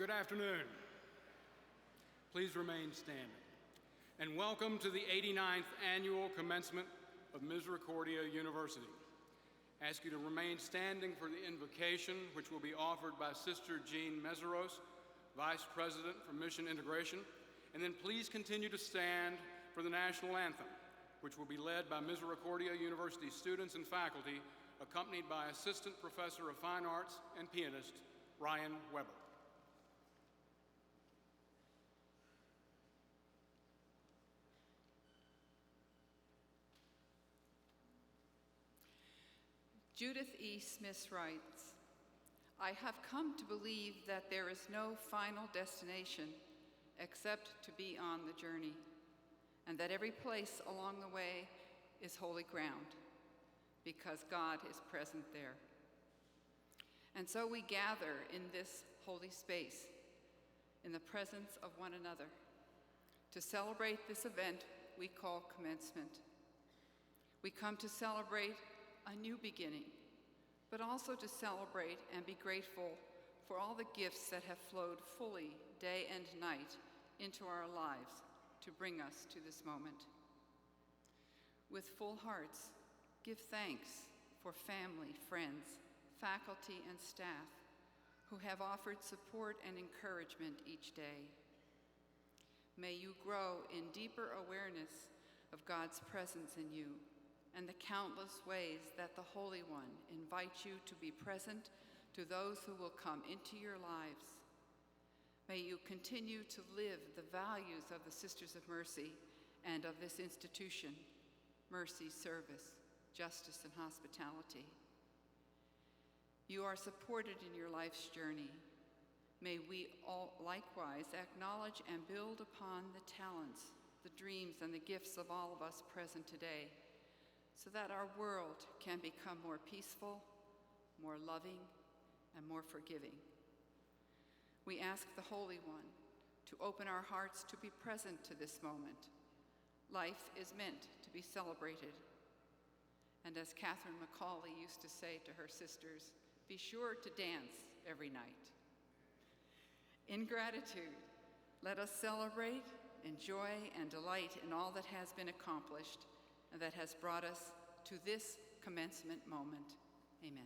Good afternoon. Please remain standing. And welcome to the 89th Annual Commencement of Misericordia University. I ask you to remain standing for the invocation, which will be offered by Sister Jean Meseros, Vice President for Mission Integration, and then please continue to stand for the national anthem, which will be led by Misericordia University students and faculty, accompanied by Assistant Professor of Fine Arts and pianist Ryan Weber. Judith E. Smith writes, "I have come to believe that there is no final destination except to be on the journey, and that every place along the way is holy ground, because God is present there. And so we gather in this holy space, in the presence of one another, to celebrate this event we call commencement. We come to celebrate a new beginning, but also to celebrate and be grateful for all the gifts that have flowed fully day and night into our lives to bring us to this moment. With full hearts, give thanks for family, friends, faculty, and staff who have offered support and encouragement each day. May you grow in deeper awareness of God's presence in you and the countless ways that the Holy One invites you to be present to those who will come into your lives. May you continue to live the values of the Sisters of Mercy and of this institution: mercy, service, justice, and hospitality. You are supported in your life's journey. May we all likewise acknowledge and build upon the talents, the dreams, and the gifts of all of us present today, so that our world can become more peaceful, more loving, and more forgiving. We ask the Holy One to open our hearts to be present to this moment. Life is meant to be celebrated. And as Catherine McCauley used to say to her sisters, be sure to dance every night. In gratitude, let us celebrate, enjoy, and delight in all that has been accomplished and that has brought us to this commencement moment. Amen.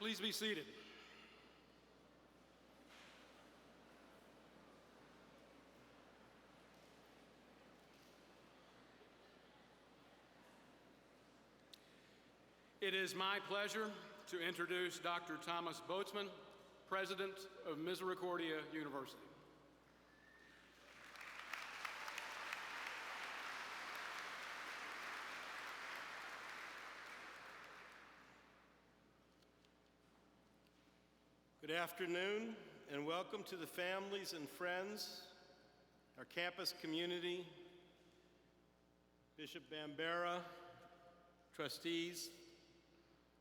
Please be seated. It is my pleasure to introduce Dr. Thomas Boatsman, President of Misericordia University. Good afternoon, and welcome to the families and friends, our campus community, Bishop Bambera, trustees,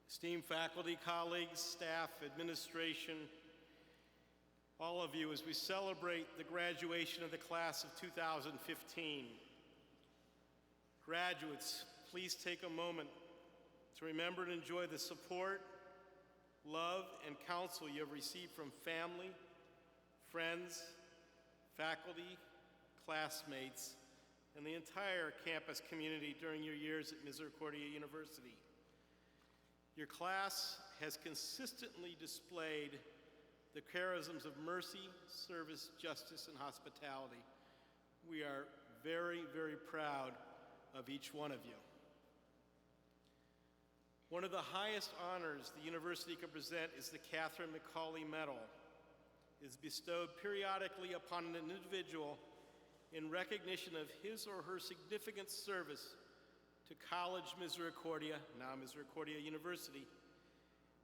esteemed faculty, colleagues, staff, administration, all of you, as we celebrate the graduation of the class of 2015. Graduates, please take a moment to remember and enjoy the support, love, and counsel you have received from family, friends, faculty, classmates, and the entire campus community during your years at Misericordia University. Your class has consistently displayed the charisms of mercy, service, justice, and hospitality. We are very, very proud of each one of you. One of the highest honors the university can present is the Catherine McCauley Medal. It is bestowed periodically upon an individual in recognition of his or her significant service to College Misericordia, now Misericordia University,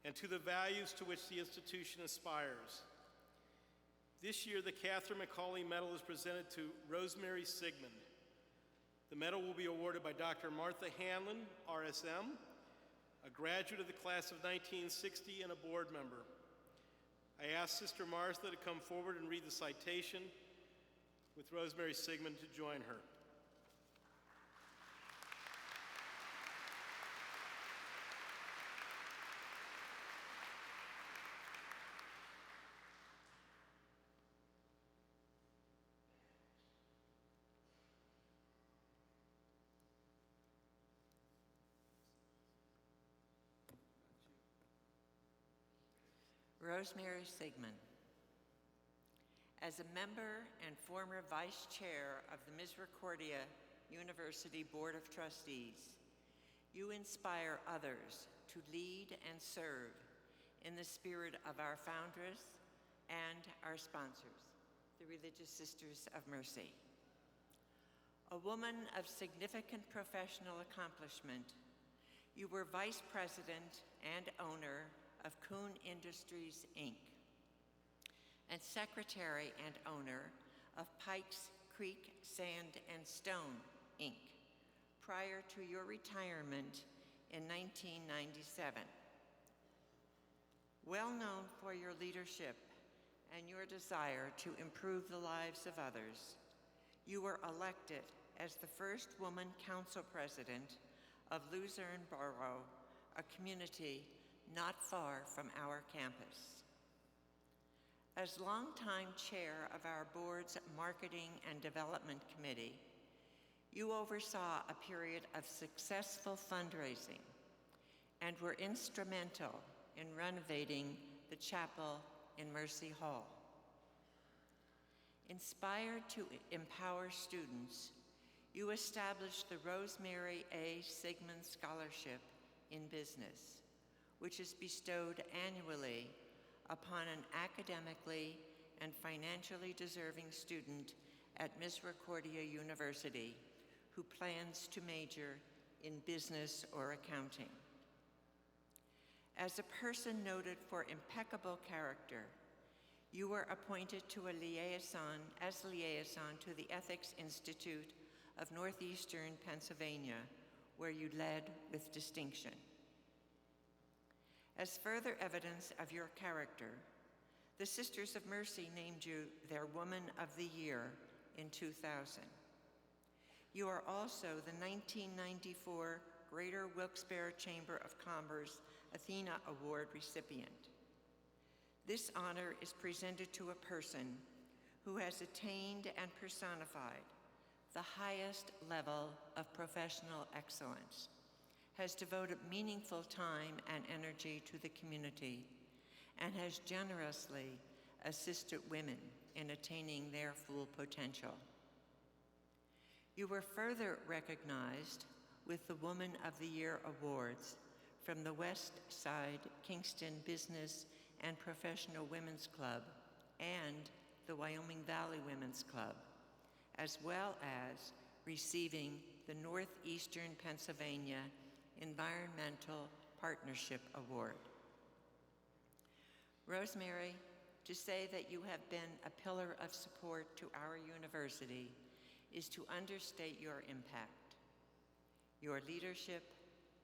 and to the values to which the institution aspires. This year, the Catherine McCauley Medal is presented to Rosemary Sigmund. The medal will be awarded by Dr. Martha Hanlon, RSM, a graduate of the class of 1960 and a board member. I ask Sister Martha to come forward and read the citation with Rosemary Sigmund to join her. Rosemary Sigmund. As a member and former vice chair of the Misericordia University Board of Trustees, you inspire others to lead and serve in the spirit of our foundress and our sponsors, the Religious Sisters of Mercy. A woman of significant professional accomplishment, you were vice president and owner of Kuhn Industries, Inc., and secretary and owner of Pikes Creek Sand and Stone, Inc., prior to your retirement in 1997. Well known for your leadership and your desire to improve the lives of others, you were elected as the first woman council president of Luzerne Borough, a community not far from our campus. As longtime chair of our board's Marketing and Development Committee, you oversaw a period of successful fundraising and were instrumental in renovating the chapel in Mercy Hall. Inspired to empower students, you established the Rosemary A. Sigmund Scholarship in Business, which is bestowed annually upon an academically and financially deserving student at Misericordia University who plans to major in business or accounting. As a person noted for impeccable character, you were appointed to as liaison to the Ethics Institute of Northeastern Pennsylvania, where you led with distinction. As further evidence of your character, the Sisters of Mercy named you their Woman of the Year in 2000. You are also the 1994 Greater Wilkes-Barre Chamber of Commerce Athena Award recipient. This honor is presented to a person who has attained and personified the highest level of professional excellence, has devoted meaningful time and energy to the community, and has generously assisted women in attaining their full potential. You were further recognized with the Woman of the Year Awards from the West Side Kingston Business and Professional Women's Club and the Wyoming Valley Women's Club, as well as receiving the Northeastern Pennsylvania Environmental Partnership Award. Rosemary, to say that you have been a pillar of support to our university is to understate your impact. Your leadership,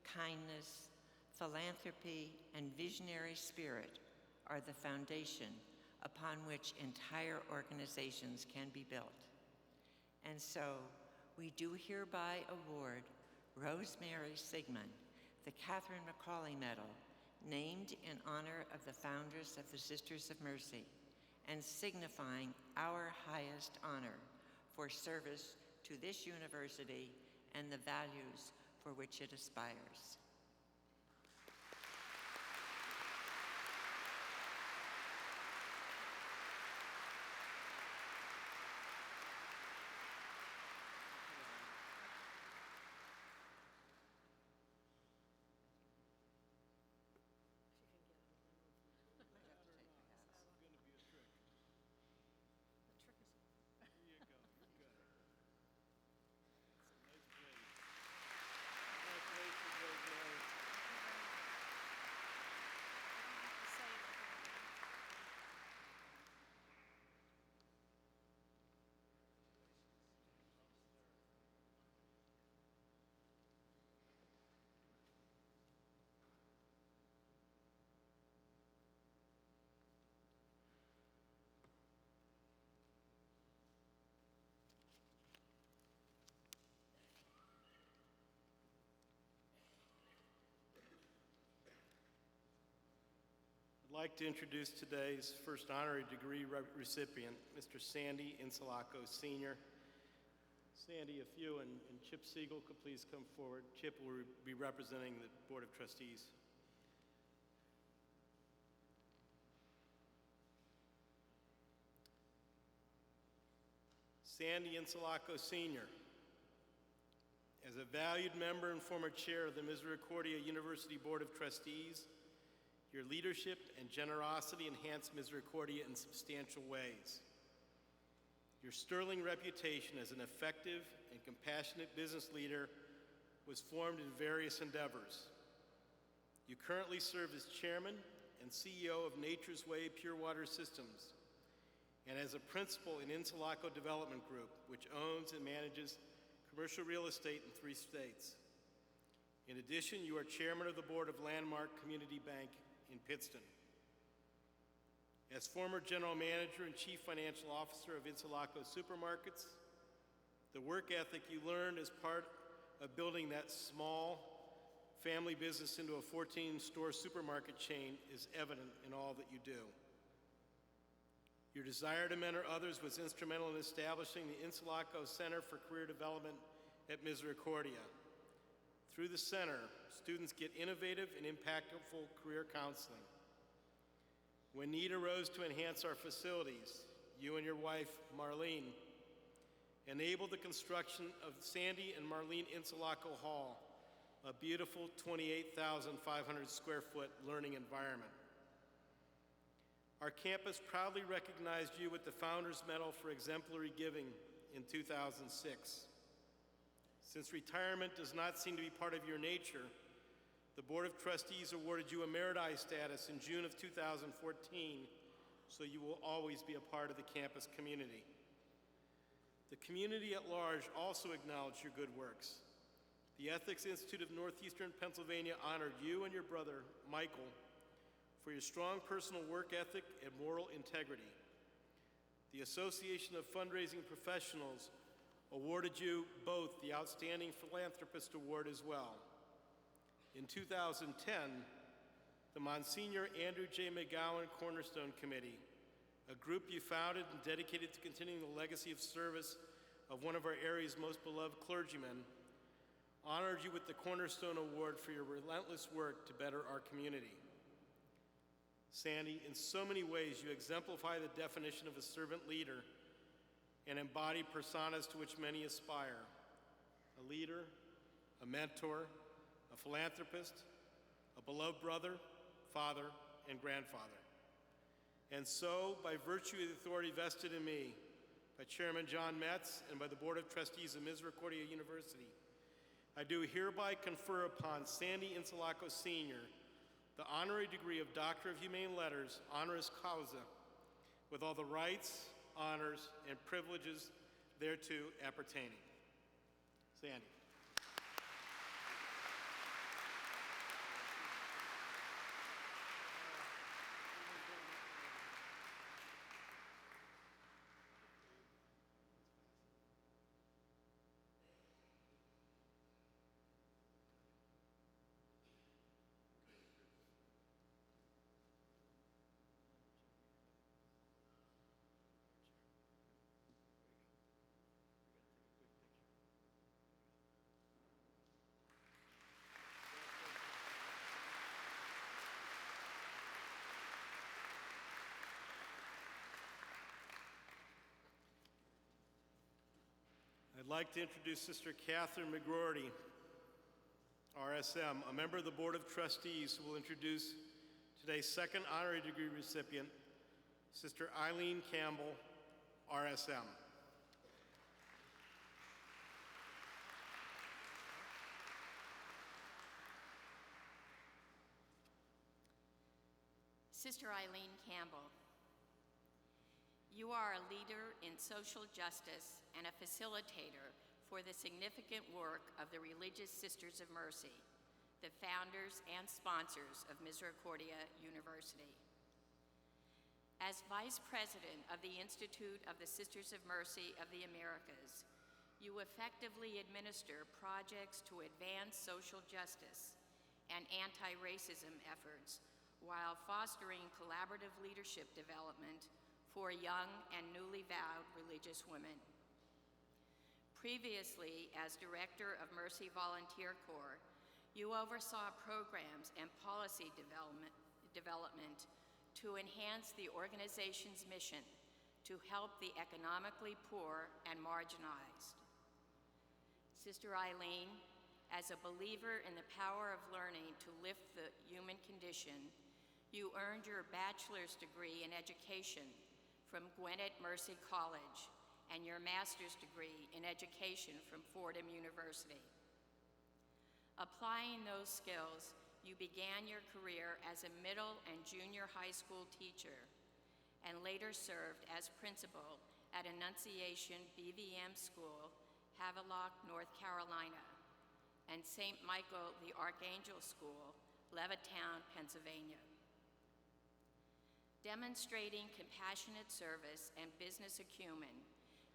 kindness, philanthropy, and visionary spirit are the foundation upon which entire organizations can be built. And so, we do hereby award Rosemary Sigmund the Catherine McCauley Medal, named in honor of the founders of the Sisters of Mercy, and signifying our highest honor for service to this university and the values for which it aspires. I'd like to introduce today's first honorary degree recipient, Mr. Sandy Insulaco, Sr. Sandy, if you and Chip Siegel could please come forward. Chip will be representing the Board of Trustees. Sandy Insulaco, Sr. As a valued member and former chair of the Misericordia University Board of Trustees, your leadership and generosity enhance Misericordia in substantial ways. Your sterling reputation as an effective and compassionate business leader was formed in various endeavors. You currently serve as chairman and CEO of Nature's Way Pure Water Systems, and as a principal in Insulaco Development Group, which owns and manages commercial real estate in 3 states. In addition, you are chairman of the board of Landmark Community Bank in Pittston. As former general manager and chief financial officer of Insulaco Supermarkets, the work ethic you learned as part of building that small family business into a 14-store supermarket chain is evident in all that you do. Your desire to mentor others was instrumental in establishing the Insulaco Center for Career Development at Misericordia. Through the center, students get innovative and impactful career counseling. When need arose to enhance our facilities, you and your wife, Marlene, enabled the construction of Sandy and Marlene Insulaco Hall, a beautiful 28,500 square foot learning environment. Our campus proudly recognized you with the Founders Medal for Exemplary Giving in 2006. Since retirement does not seem to be part of your nature, the Board of Trustees awarded you Emeriti status in June of 2014, so you will always be a part of the campus community. The community at large also acknowledged your good works. The Ethics Institute of Northeastern Pennsylvania honored you and your brother, Michael, for your strong personal work ethic and moral integrity. The Association of Fundraising Professionals awarded you both the Outstanding Philanthropist Award as well. In 2010, the Monsignor Andrew J. McGowan Cornerstone Committee, a group you founded and dedicated to continuing the legacy of service of one of our area's most beloved clergymen, honored you with the Cornerstone Award for your relentless work to better our community. Sandy, in so many ways you exemplify the definition of a servant leader and embody personas to which many aspire: a leader, a mentor, a philanthropist, a beloved brother, father, and grandfather. And so, by virtue of the authority vested in me by Chairman John Metz and by the Board of Trustees of Misericordia University, I do hereby confer upon Sandy Insulaco Sr. the honor honorary degree of Doctor of Humane Letters, honoris causa, with all the rights, honors, and privileges thereto appertaining. Sandy. I'd like to introduce Sister Catherine McGroarty, RSM, a member of the Board of Trustees, who will introduce today's second honorary degree recipient, Sister Eileen Campbell, RSM. Sister Eileen Campbell, you are a leader in social justice and a facilitator for the significant work of the Religious Sisters of Mercy, the founders and sponsors of Misericordia University. As Vice President of the Institute of the Sisters of Mercy of the Americas, you effectively administer projects to advance social justice and anti-racism efforts while fostering collaborative leadership development for young and newly vowed religious women. Previously, as Director of Mercy Volunteer Corps, you oversaw programs and policy development to enhance the organization's mission to help the economically poor and marginalized. Sister Eileen, as a believer in the power of learning to lift the human condition, you earned your bachelor's degree in education from Gwinnett Mercy College and your master's degree in education from Fordham University. Applying those skills, you began your career as a middle and junior high school teacher and later served as principal at Annunciation BVM School, Havelock, North Carolina, and St. Michael the Archangel School, Levittown, Pennsylvania. Demonstrating compassionate service and business acumen,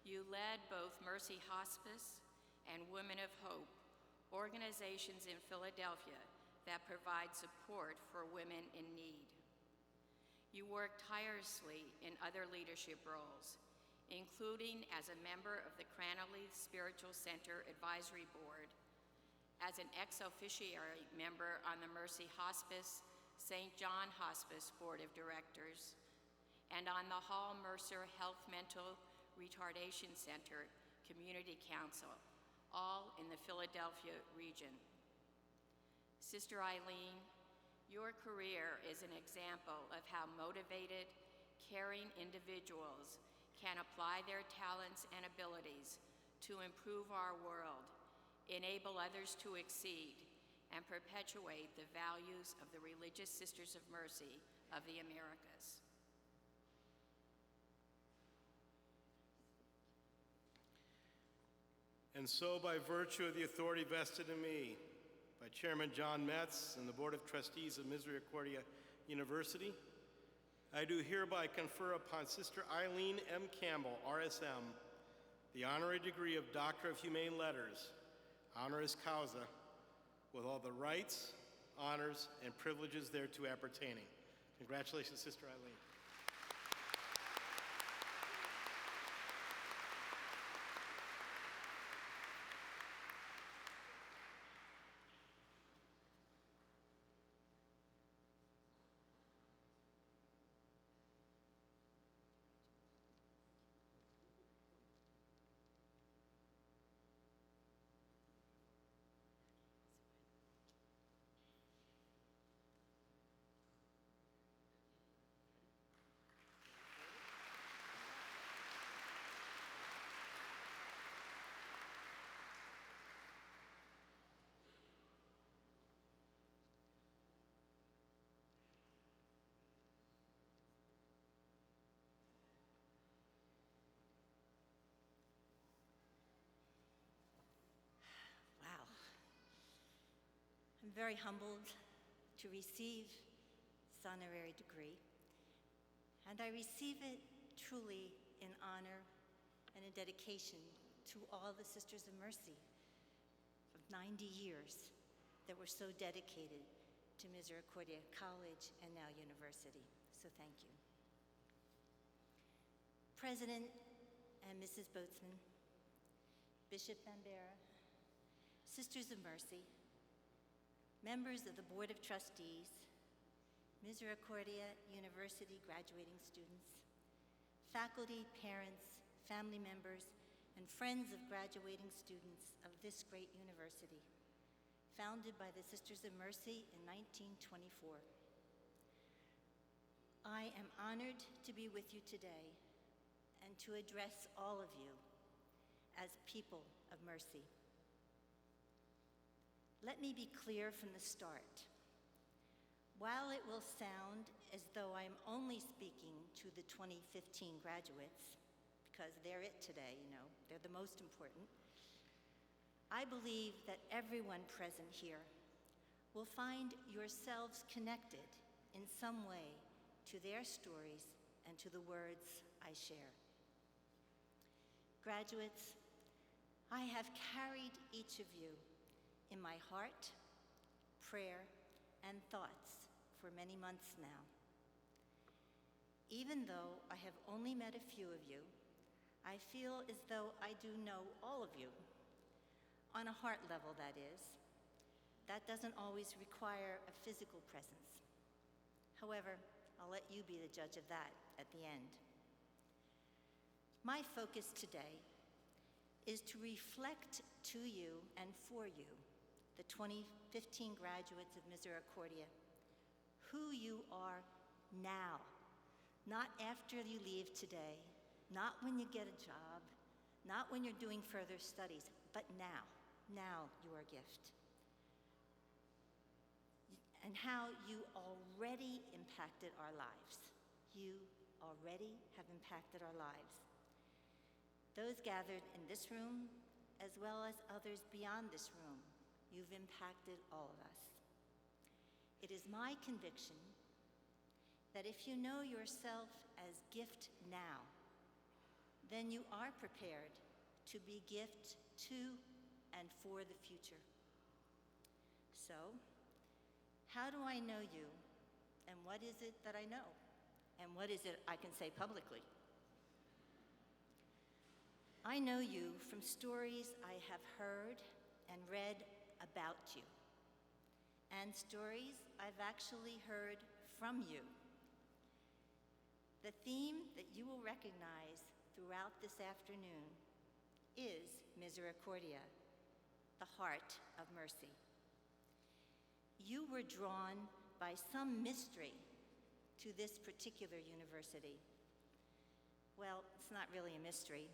you led both Mercy Hospice and Women of Hope, organizations in Philadelphia that provide support for women in need. You worked tirelessly in other leadership roles, including as a member of the Cranley Spiritual Center Advisory Board, as an ex officiary member on the Mercy Hospice St. John Hospice Board of Directors, and on the Hall Mercer Health Mental Retardation Center Community Council, all in the Philadelphia region. Sister Eileen, your career is an example of how motivated, caring individuals can apply their talents and abilities to improve our world, enable others to exceed, and perpetuate the values of the Religious Sisters of Mercy of the Americas. And so, by virtue of the authority vested in me by Chairman John Metz and the Board of Trustees of Misericordia University, I do hereby confer upon Sister Eileen M. Campbell, RSM, the honorary degree of Doctor of Humane Letters, honoris causa, with all the rights, honors, and privileges thereto appertaining. Congratulations, Sister Eileen. I'm very humbled to receive this honorary degree, and I receive it truly in honor and in dedication to all the Sisters of Mercy of 90 years that were so dedicated to Misericordia College and now University. So thank you. President and Mrs. Boatsman, Bishop Bambera, Sisters of Mercy, members of the Board of Trustees, Misericordia University graduating students, faculty, parents, family members, and friends of graduating students of this great university, founded by the Sisters of Mercy in 1924. I am honored to be with you today and to address all of you as people of mercy. Let me be clear from the start. While it will sound as though I'm only speaking to the 2015 graduates, because they're it today, they're the most important, I believe that everyone present here will find yourselves connected in some way to their stories and to the words I share. Graduates, I have carried each of you in my heart, prayer, and thoughts for many months now. Even though I have only met a few of you, I feel as though I do know all of you. On a heart level, that is. That doesn't always require a physical presence. However, I'll let you be the judge of that at the end. My focus today is to reflect to you and for you, the 2015 graduates of Misericordia, who you are now, not after you leave today, not when you get a job, not when you're doing further studies, but now. Now you are a gift. And how you already impacted our lives. You already have impacted our lives. Those gathered in this room, as well as others beyond this room, you've impacted all of us. It is my conviction that if you know yourself as gift now, then you are prepared to be gift to and for the future. So, how do I know you, and what is it that I know, and what is it I can say publicly? I know you from stories I have heard and read about you, and stories I've actually heard from you. The theme that you will recognize throughout this afternoon is Misericordia, the heart of mercy. You were drawn by some mystery to this particular university. Well, it's not really a mystery.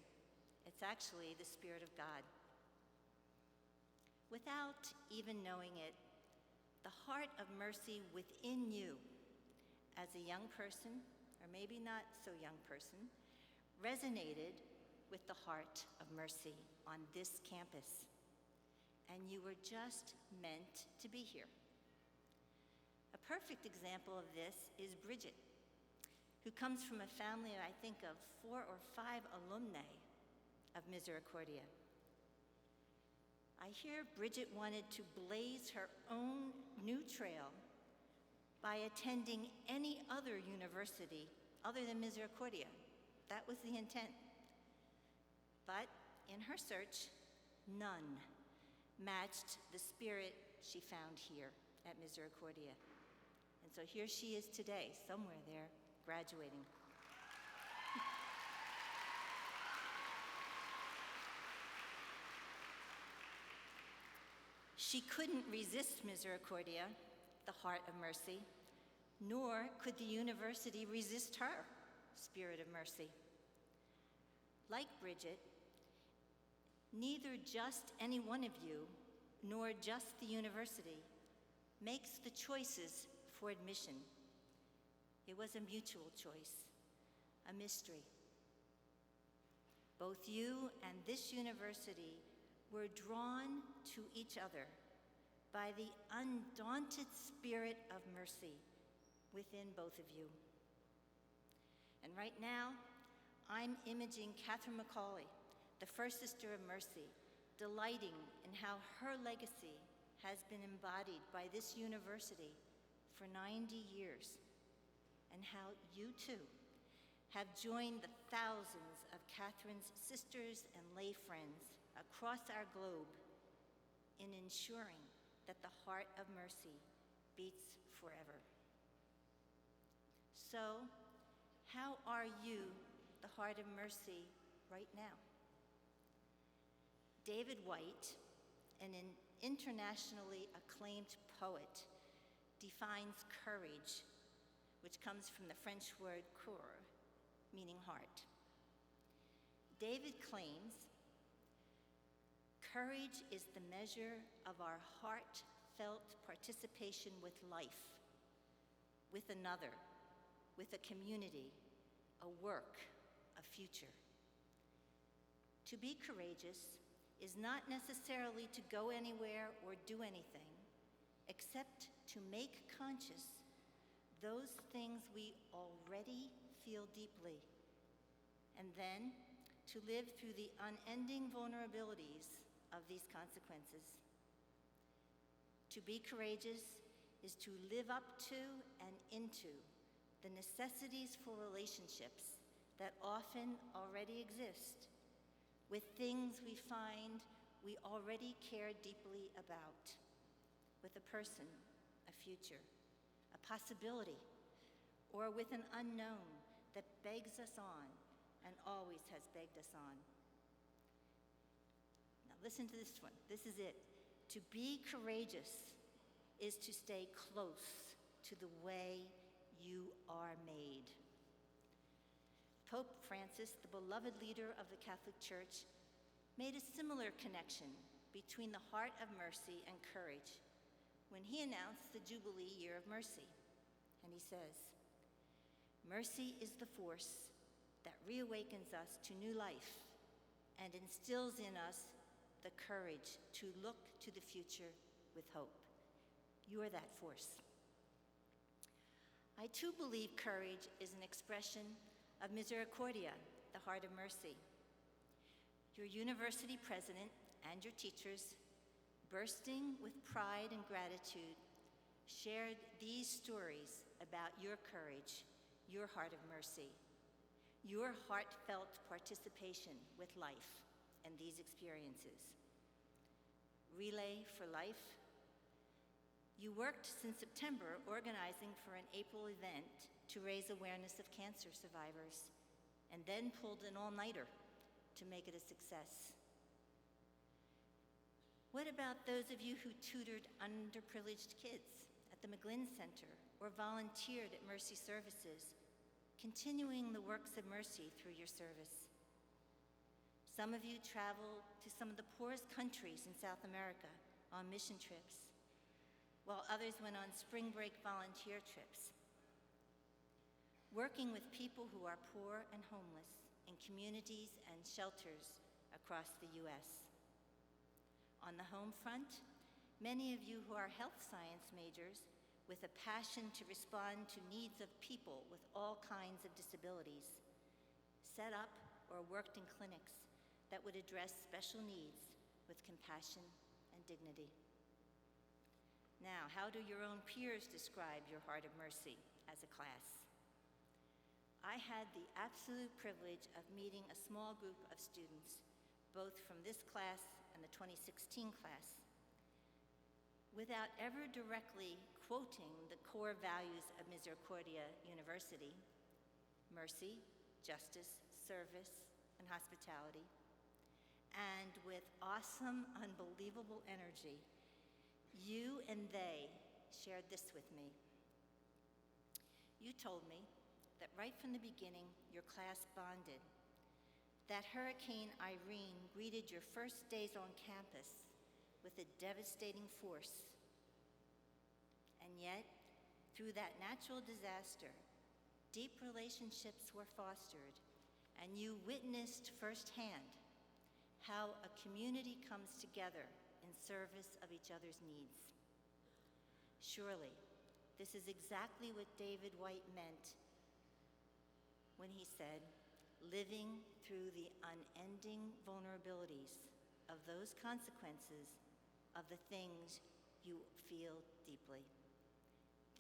It's actually the Spirit of God. Without even knowing it, the heart of mercy within you, as a young person, or maybe not so young person, resonated with the heart of mercy on this campus. And you were just meant to be here. A perfect example of this is Bridget, who comes from a family, I think, of 4 or 5 alumni of Misericordia. I hear Bridget wanted to blaze her own new trail by attending any other university other than Misericordia. That was the intent. But in her search, none matched the spirit she found here at Misericordia. And so here she is today, somewhere there, graduating. She couldn't resist Misericordia, the heart of mercy, nor could the university resist her, spirit of mercy. Like Bridget, neither just any one of you, nor just the university, makes the choices for admission. It was a mutual choice, a mystery. Both you and this university were drawn to each other by the undaunted spirit of mercy within both of you. And right now, I'm imaging Catherine McCauley, the First Sister of Mercy, delighting in how her legacy has been embodied by this university for 90 years, and how you too have joined the thousands of Catherine's sisters and lay friends across our globe in ensuring that the heart of mercy beats forever. So, how are you the heart of mercy right now? David White, an internationally acclaimed poet, defines courage, which comes from the French word coeur, meaning heart. David claims, courage is the measure of our heartfelt participation with life, with another, with a community, a work, a future. To be courageous is not necessarily to go anywhere or do anything, except to make conscious those things we already feel deeply, and then to live through the unending vulnerabilities of these consequences. To be courageous is to live up to and into the necessities for relationships that often already exist, with things we find we already care deeply about, with a person, a future, a possibility, or with an unknown that begs us on and always has begged us on. Now listen to this one. This is it. To be courageous is to stay close to the way you are made. Pope Francis, the beloved leader of the Catholic Church, made a similar connection between the heart of mercy and courage when he announced the Jubilee Year of Mercy. And he says, "Mercy is the force that reawakens us to new life and instills in us the courage to look to the future with hope." You are that force. I too believe courage is an expression of Misericordia, the heart of mercy. Your university president and your teachers, bursting with pride and gratitude, shared these stories about your courage, your heart of mercy, your heartfelt participation with life and these experiences. Relay for Life. You worked since September organizing for an April event to raise awareness of cancer survivors, and then pulled an all-nighter to make it a success. What about those of you who tutored underprivileged kids at the McGlynn Center or volunteered at Mercy Services, continuing the works of mercy through your service? Some of you traveled to some of the poorest countries in South America on mission trips, while others went on spring break volunteer trips. Working with people who are poor and homeless in communities and shelters across the U.S. On the home front, many of you who are health science majors with a passion to respond to needs of people with all kinds of disabilities, set up or worked in clinics that would address special needs with compassion and dignity. Now, how do your own peers describe your heart of mercy as a class? I had the absolute privilege of meeting a small group of students, both from this class and the 2016 class. Without ever directly quoting the core values of Misericordia University, mercy, justice, service, and hospitality, and with awesome, unbelievable energy, you and they shared this with me. You told me that right from the beginning, your class bonded, that Hurricane Irene greeted your first days on campus with a devastating force. And yet, through that natural disaster, deep relationships were fostered, and you witnessed firsthand how a community comes together in service of each other's needs. Surely, this is exactly what David White meant when he said, living through the unending vulnerabilities of those consequences of the things you feel deeply.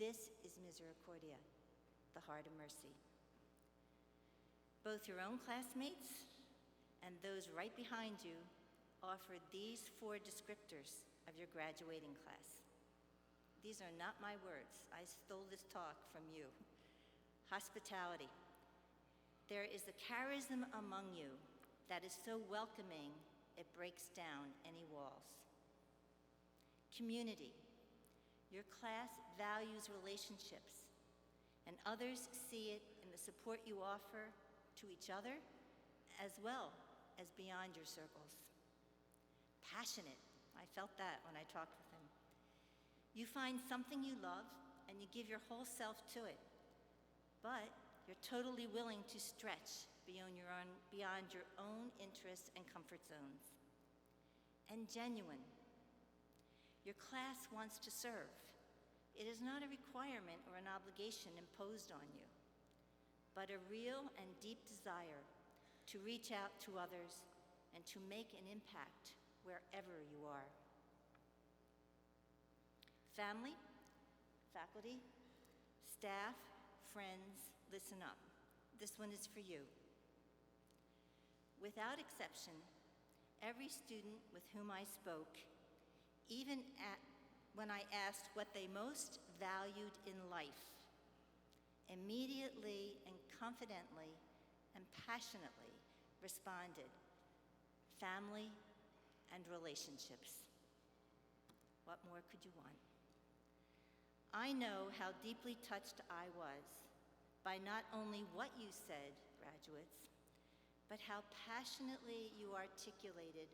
This is Misericordia, the heart of mercy. Both your own classmates and those right behind you offered these 4 descriptors of your graduating class. These are not my words. I stole this talk from you. Hospitality. There is a charism among you that is so welcoming it breaks down any walls. Community. Your class values relationships, and others see it in the support you offer to each other as well as beyond your circles. Passionate. I felt that when I talked with him. You find something you love and you give your whole self to it, but you're totally willing to stretch beyond your own interests and comfort zones. And genuine. Your class wants to serve. It is not a requirement or an obligation imposed on you, but a real and deep desire to reach out to others and to make an impact wherever you are. Family, faculty, staff, friends, listen up. This one is for you. Without exception, every student with whom I spoke, even when I asked what they most valued in life, immediately and confidently and passionately responded, family and relationships. What more could you want? I know how deeply touched I was by not only what you said, graduates, but how passionately you articulated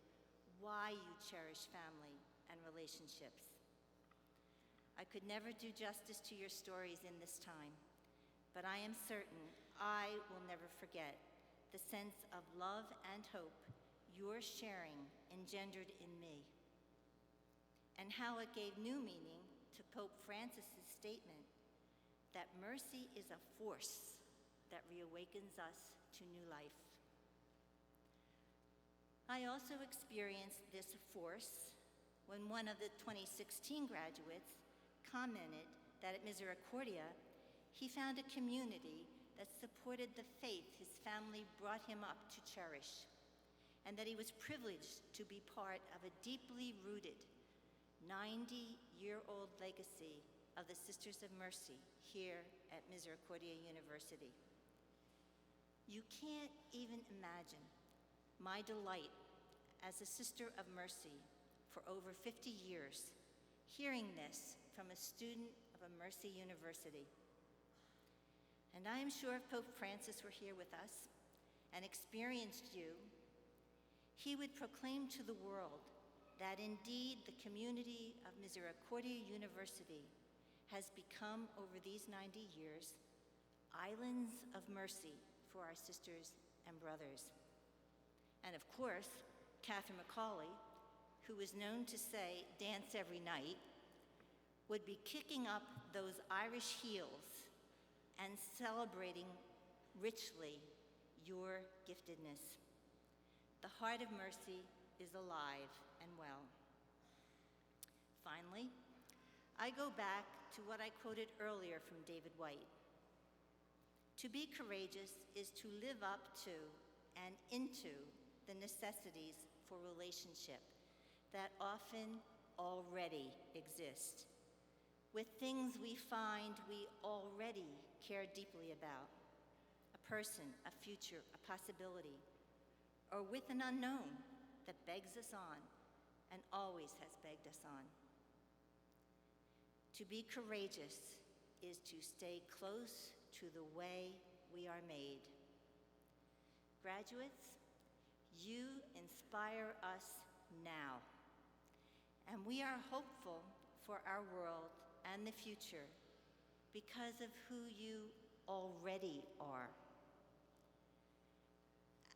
why you cherish family and relationships. I could never do justice to your stories in this time, but I am certain I will never forget the sense of love and hope your sharing engendered in me, and how it gave new meaning to Pope Francis's statement that mercy is a force that reawakens us to new life. I also experienced this force when one of the 2016 graduates commented that at Misericordia, he found a community that supported the faith his family brought him up to cherish, and that he was privileged to be part of a deeply rooted 90-year-old legacy of the Sisters of Mercy here at Misericordia University. You can't even imagine my delight as a Sister of Mercy for over 50 years, hearing this from a student of a Mercy University. And I am sure if Pope Francis were here with us and experienced you, he would proclaim to the world that indeed the community of Misericordia University has become, over these 90 years, islands of mercy for our sisters and brothers. And of course, Catherine McCauley, who is known to say, dance every night, would be kicking up those Irish heels and celebrating richly your giftedness. The heart of mercy is alive and well. Finally, I go back to what I quoted earlier from David White. To be courageous is to live up to and into the necessities for relationship that often already exist, with things we find we already care deeply about, a person, a future, a possibility, or with an unknown that begs us on and always has begged us on. To be courageous is to stay close to the way we are made. Graduates, you inspire us now, and we are hopeful for our world and the future because of who you already are.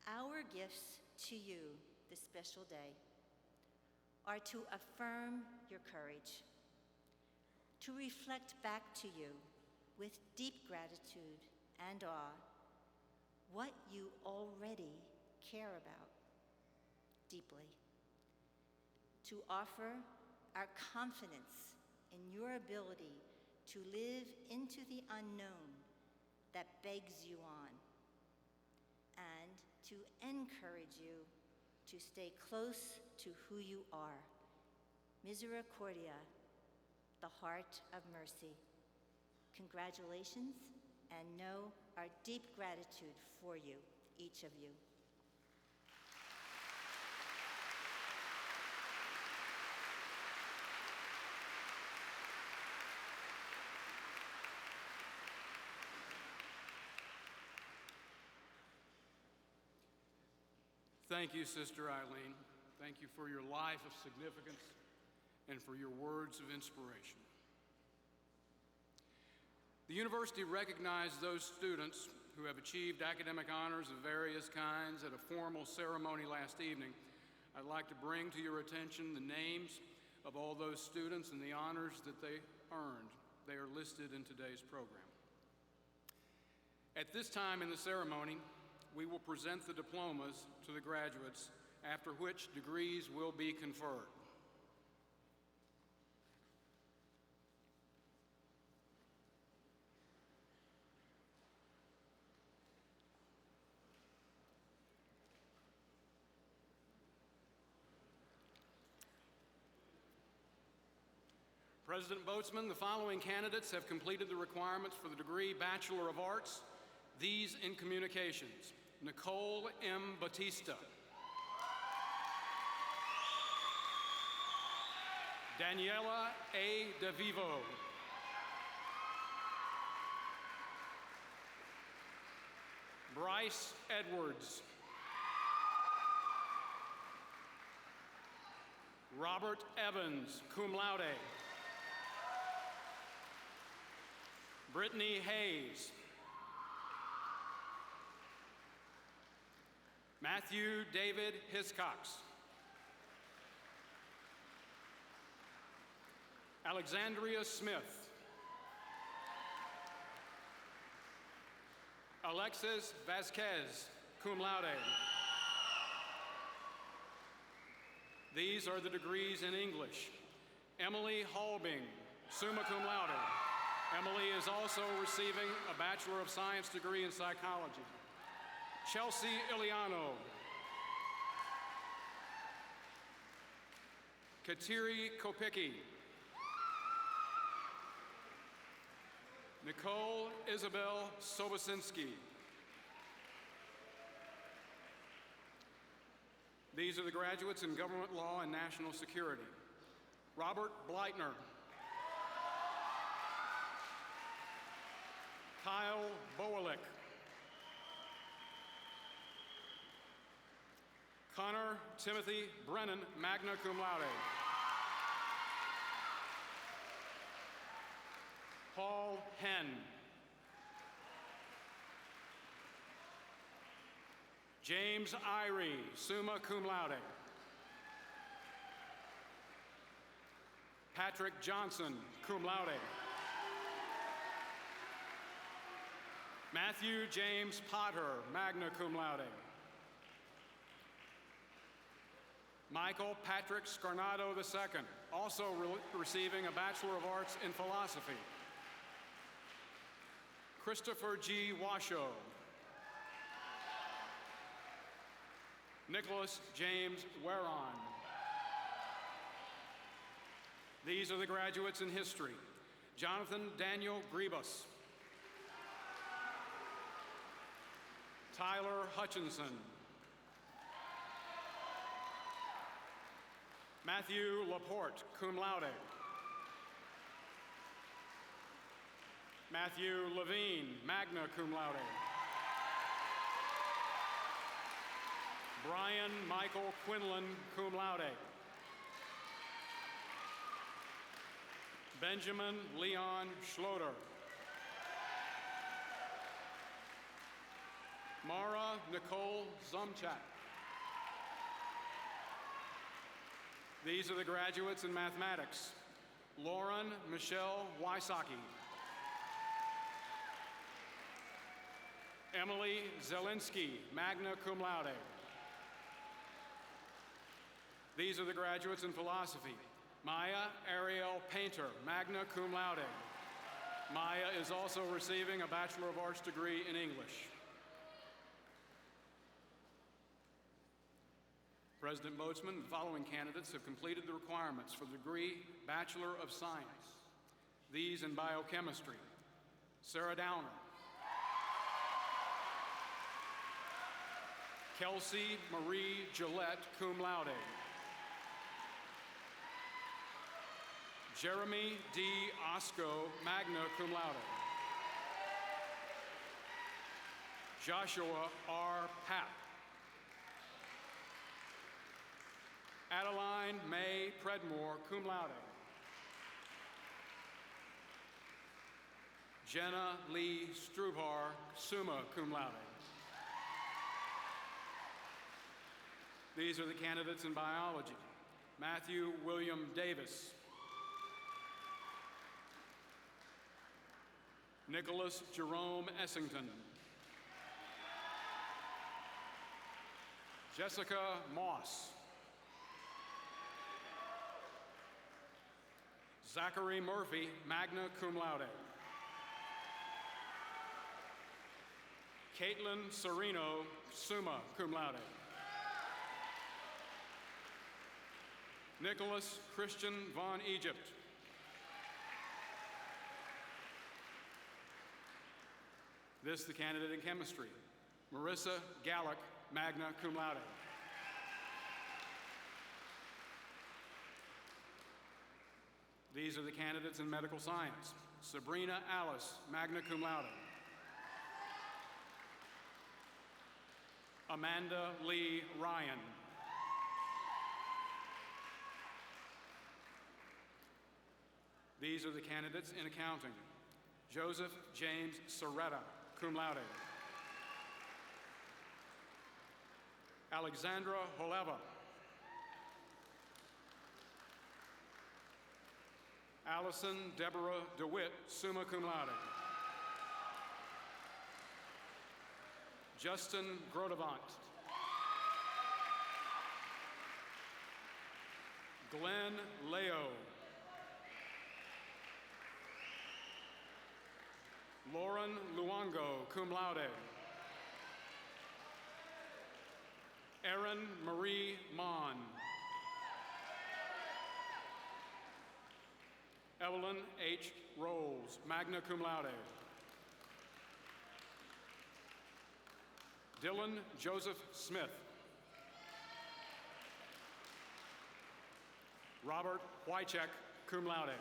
Our gifts to you this special day are to affirm your courage, to reflect back to you with deep gratitude and awe what you already care about deeply, to offer our confidence in your ability to live into the unknown that begs you on, and to encourage you to stay close to who you are. Misericordia, the heart of mercy. Congratulations, and know our deep gratitude for you, each of you. Thank you, Sister Eileen. Thank you for your life of significance and for your words of inspiration. The university recognized those students who have achieved academic honors of various kinds at a formal ceremony last evening. I'd like to bring to your attention the names of all those students and the honors that they earned. They are listed in today's program. At this time in the ceremony, we will present the diplomas to the graduates, after which degrees will be conferred. President Boatsman, the following candidates have completed the requirements for the degree Bachelor of Arts, these in Communications. Nicole M. Batista. Daniela A. DeVivo. Bryce Edwards. Robert Evans, cum laude. Brittany Hayes. Matthew David Hiscox. Alexandria Smith. Alexis Vasquez, cum laude. These are the degrees in English. Emily Halbing, summa cum laude. Emily is also receiving a Bachelor of Science degree in psychology. Chelsea Iliano. Kateri Kopicki. Nicole Isabel Sobosinski. These are the graduates in Government Law and National Security. Robert Bleitner. Kyle Bowelik. Connor Timothy Brennan, magna cum laude. Paul Henn. James Irie, summa cum laude. Patrick Johnson, cum laude. Matthew James Potter, magna cum laude. Michael Patrick Scarnado II, also receiving a Bachelor of Arts in Philosophy. Christopher G. Washoe. Nicholas James Waron. These are the graduates in history. Jonathan Daniel Grebus. Tyler Hutchinson. Matthew Laporte, cum laude. Matthew Levine, magna cum laude. Brian Michael Quinlan, cum laude. Benjamin Leon Schloter. Mara Nicole Zumchak. These are the graduates in mathematics. Lauren Michelle Wysocki. Emily Zelinski, magna cum laude. These are the graduates in philosophy. Maya Ariel Painter, magna cum laude. Maya is also receiving a Bachelor of Arts degree in English. President Boatsman, the following candidates have completed the requirements for the degree Bachelor of Science. These in biochemistry: Sarah Downer, Kelsey Marie Gillette, cum laude. Jeremy D. Osco, magna cum laude. Joshua R. Papp. Adeline May Predmore, cum laude. Jenna Lee Struvar, summa cum laude. These are the candidates in biology: Matthew William Davis, Nicholas Jerome Essington, Jessica Moss, Zachary Murphy, magna cum laude. Caitlin Serino, summa cum laude. Nicholas Christian von Egypt. This is the candidate in chemistry: Marissa Gallick, magna cum laude. These are the candidates in medical science: Sabrina Alice, magna cum laude. Amanda Lee Ryan. These are the candidates in accounting: Joseph James Soretta, cum laude. Alexandra Holeva. Allison Deborah DeWitt, summa cum laude. Justin Grodevant. Glenn Leo. Lauren Luongo, cum laude. Erin Marie Mon. Evelyn H. Rolls, magna cum laude. Dylan Joseph Smith. Robert Wycheck, cum laude.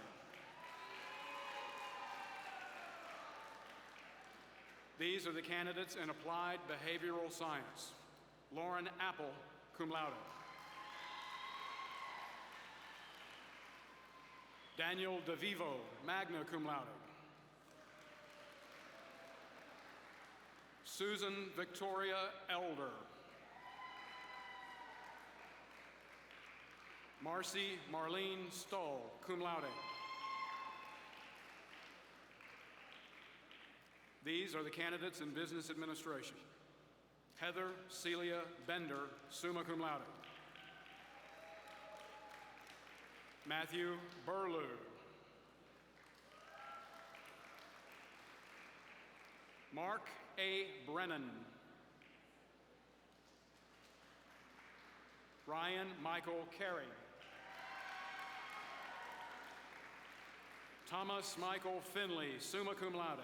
These are the candidates in applied behavioral science: Lauren Apple, cum laude. Daniel DeVivo, magna cum laude. Susan Victoria Elder. Marcy Marlene Stoll, cum laude. These are the candidates in business administration: Heather Celia Bender, summa cum laude. Matthew Burlew. Mark A. Brennan. Ryan Michael Carey. Thomas Michael Finley, summa cum laude.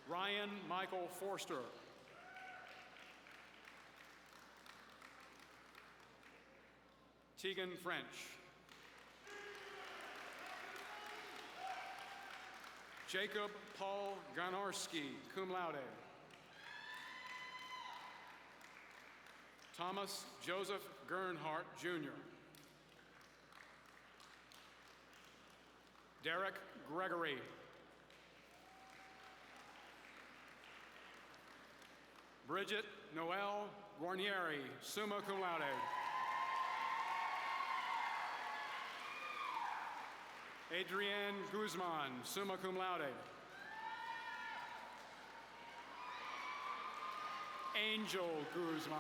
Ryan Michael Forster. Tegan French. Jacob Paul Ganarski, cum laude. Thomas Joseph Gernhardt, Jr. Derek Gregory. Bridget Noel Guarnieri, summa cum laude. Adrienne Guzman, summa cum laude. Angel Guzman.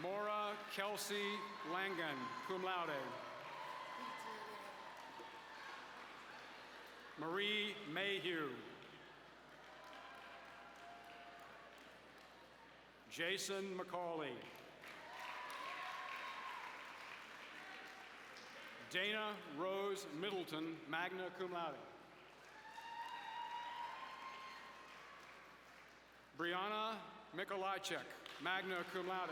Maura Kelsey Langan, cum laude. Marie Mayhew. Jason McCauley. Dana Rose Middleton, magna cum laude. Brianna Mikolajczyk, magna cum laude.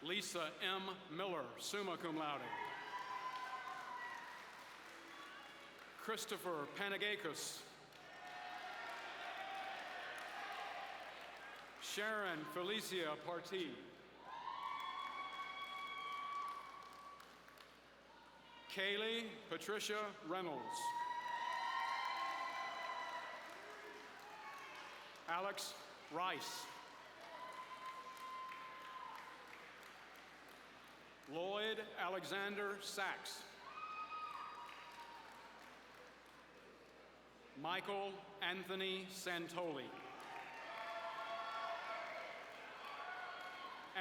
Lisa M. Miller, summa cum laude. Christopher Panagakos. Sharon Felicia Partee. Kaylee Patricia Reynolds. Alex Rice. Lloyd Alexander Sachs. Michael Anthony Santoli.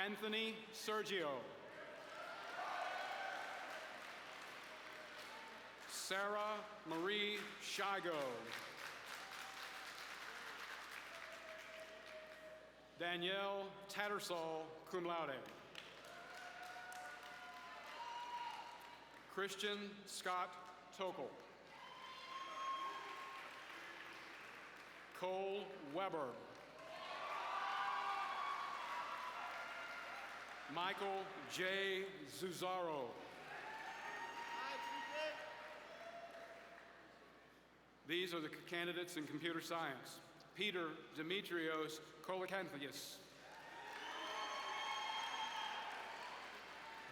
Anthony Sergio. Sarah Marie Shigo. Danielle Tattersall, cum laude. Christian Scott Tokel. Cole Weber. Michael J. Zuzaro. These are the candidates in computer science. Peter Demetrios Kolakanthius.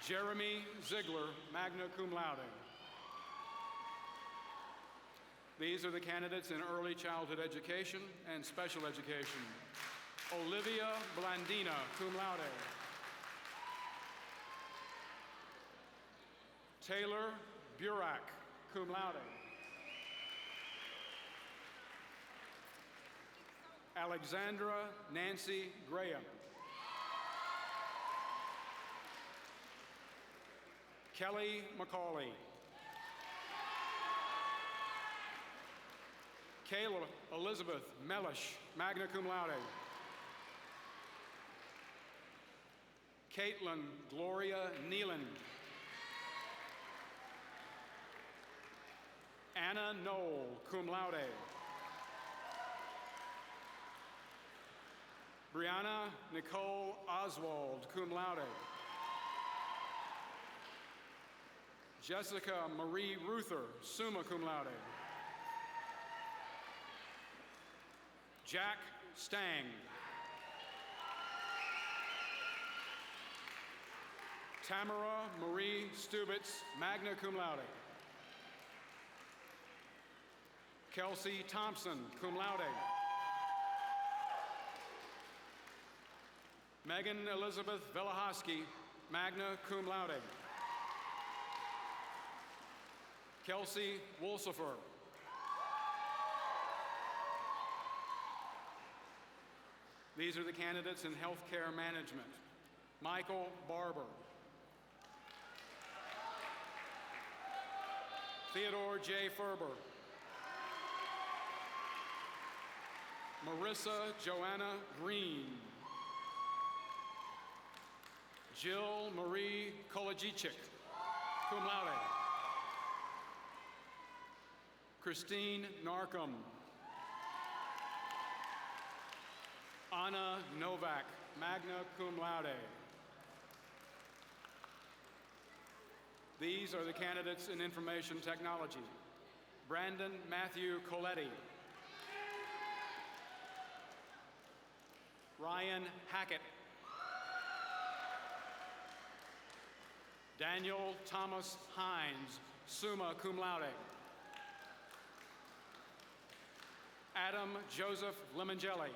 Jeremy Ziegler, magna cum laude. These are the candidates in early childhood education and special education. Olivia Blandina, cum laude. Taylor Burak, cum laude. Alexandra Nancy Graham. Kelly McCauley. Kayla Elizabeth Mellish, magna cum laude. Caitlin Gloria Neelan. Anna Knoll, cum laude. Brianna Nicole Oswald, cum laude. Jessica Marie Ruther, summa cum laude. Jack Stang. Tamara Marie Stubitz, magna cum laude. Kelsey Thompson, cum laude. Megan Elizabeth Velahoski, magna cum laude. Kelsey Wolsifer. These are the candidates in healthcare management. Michael Barber. Theodore J. Ferber. Marissa Joanna Green. Jill Marie Kolajichik, cum laude. Christine Narcom. Anna Novak, magna cum laude. These are the candidates in information technology. Brandon Matthew Coletti. Ryan Hackett. Daniel Thomas Hines, summa cum laude. Adam Joseph Limongelli.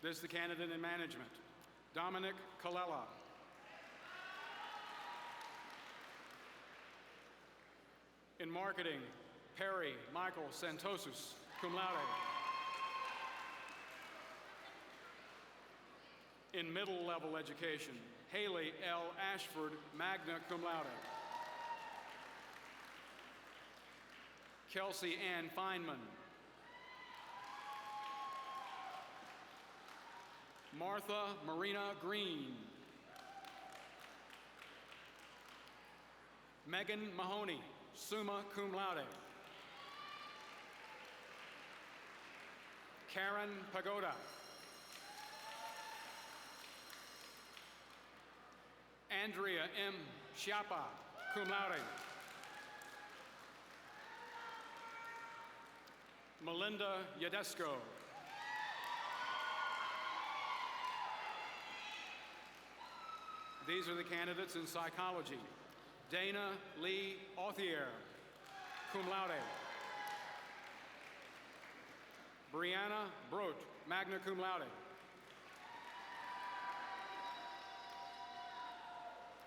This is the candidate in management, Dominic Colella. In marketing, Perry Michael Santosus, cum laude. In middle level education, Haley L. Ashford, magna cum laude. Kelsey Ann Feynman. Martha Marina Green. Megan Mahoney, summa cum laude. Karen Pagoda. Andrea M. Schiappa, cum laude. Melinda Yadesco. These are the candidates in psychology. Dana Lee Authier, cum laude. Brianna Brote, magna cum laude.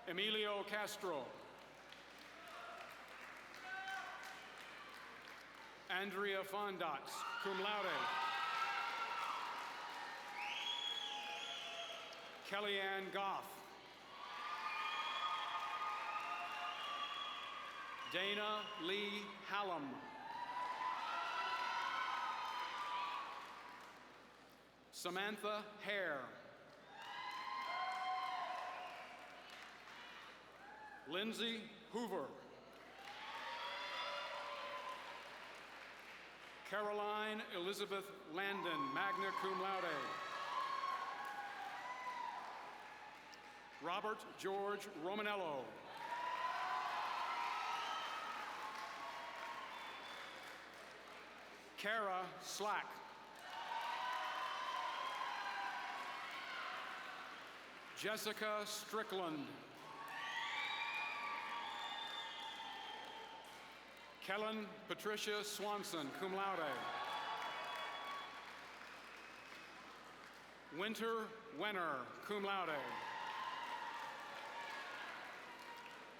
Emilio Castro. Andrea Fondatz, cum laude. Kellyanne Goff. Dana Lee Hallam. Samantha Hare. Lindsay Hoover. Caroline Elizabeth Landon, magna cum laude. Robert George Romanello. Kara Slack. Jessica Strickland. Kellen Patricia Swanson, cum laude. Winter Wenner, cum laude.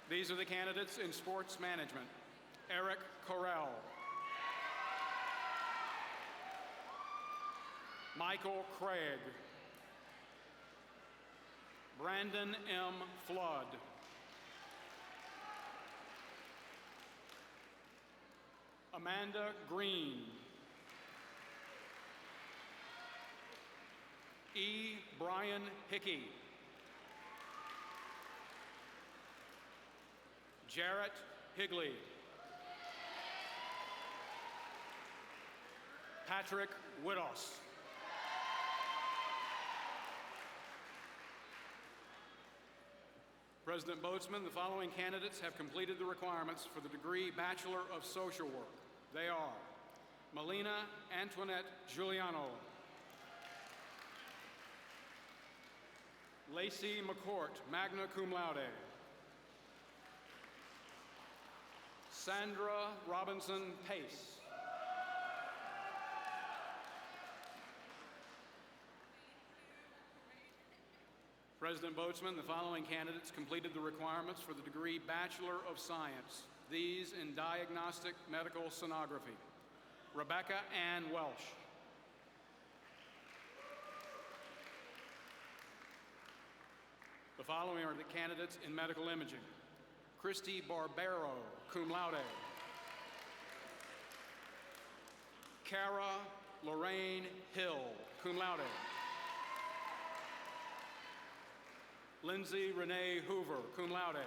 These are the candidates in sports management. Eric Correll. Michael Craig. Brandon M. Flood. Amanda Green. E. Brian Hickey. Jarrett Higley. Patrick Widos. President Boatsman, the following candidates have completed the requirements for the degree Bachelor of Social Work. They are Melina Antoinette Giuliano, Lacey McCourt, magna cum laude, Sandra Robinson Pace, President Boatsman, the following candidates completed the requirements for the degree Bachelor of Science. These in Diagnostic Medical Sonography. Rebecca Ann Welsh. The following are the candidates in Medical Imaging. Christy Barbero, cum laude. Cara Lorraine Hill, cum laude. Lindsay Renee Hoover, cum laude.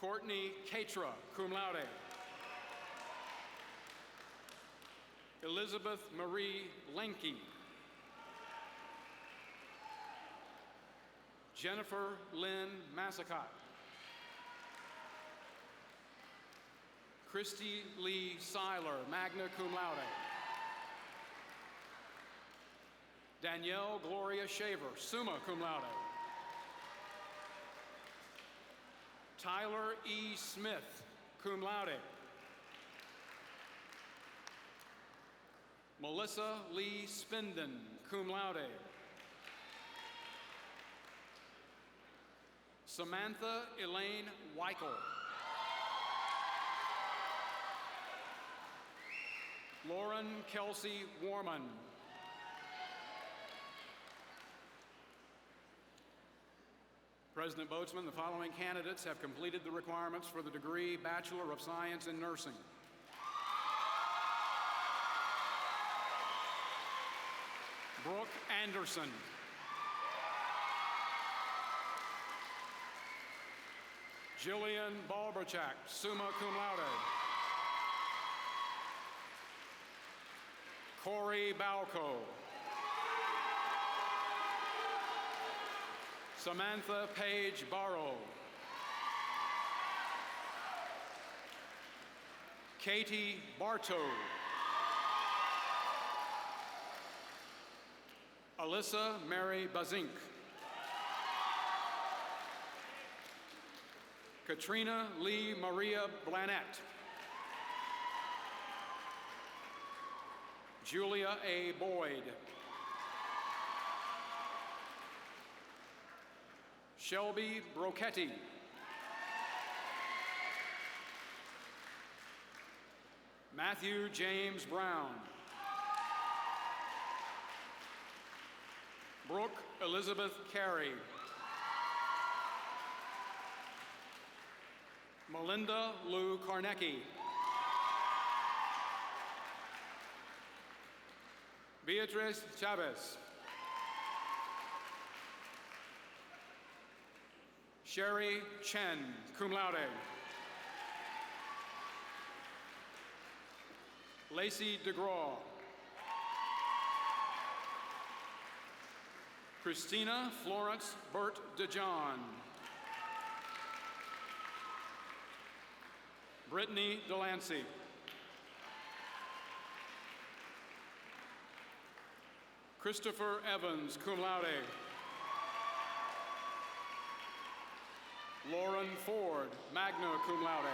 Courtney Katra, cum laude. Elizabeth Marie Lenke. Jennifer Lynn Massacott. Christy Lee Seiler, magna cum laude. Danielle Gloria Shaver, summa cum laude. Tyler E. Smith, cum laude. Melissa Lee Spinden, cum laude. Samantha Elaine Weichel. Lauren Kelsey Warman. President Boatsman, the following candidates have completed the requirements for the degree Bachelor of Science in Nursing. Brooke Anderson. Jillian Balberchak, summa cum laude. Corey Balco. Samantha Page Barrow. Katie Bartow. Alyssa Mary Bazink. Katrina Lee Maria Blanett. Julia A. Boyd. Shelby Brochetti. Matthew James Brown. Brooke Elizabeth Carey. Melinda Lou Karnecki. Beatriz Chavez. Sherry Chen, cum laude. Lacey DeGraw. Christina Florence Burt DeJohn. Brittany Delancey. Christopher Evans, cum laude. Lauren Ford, magna cum laude.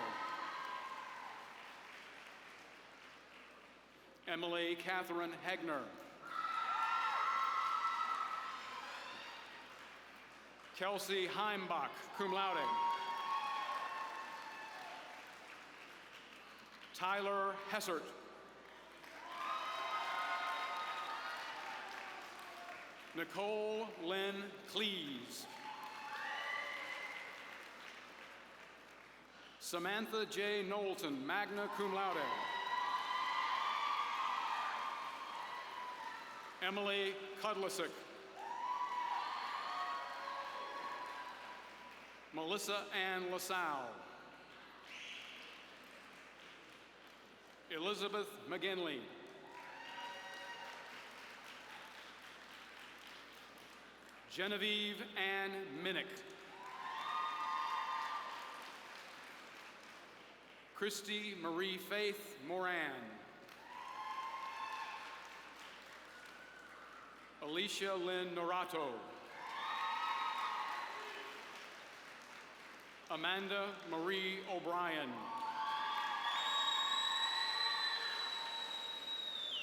Emily Catherine Hegner. Kelsey Heimbach, cum laude. Tyler Hessert. Nicole Lynn Cleese. Samantha J. Knowlton, magna cum laude. Emily Kudlisick. Melissa Ann LaSalle. Elizabeth McGinley. Genevieve Ann Minnick. Christy Marie Faith Moran. Alicia Lynn Norato. Amanda Marie O'Brien.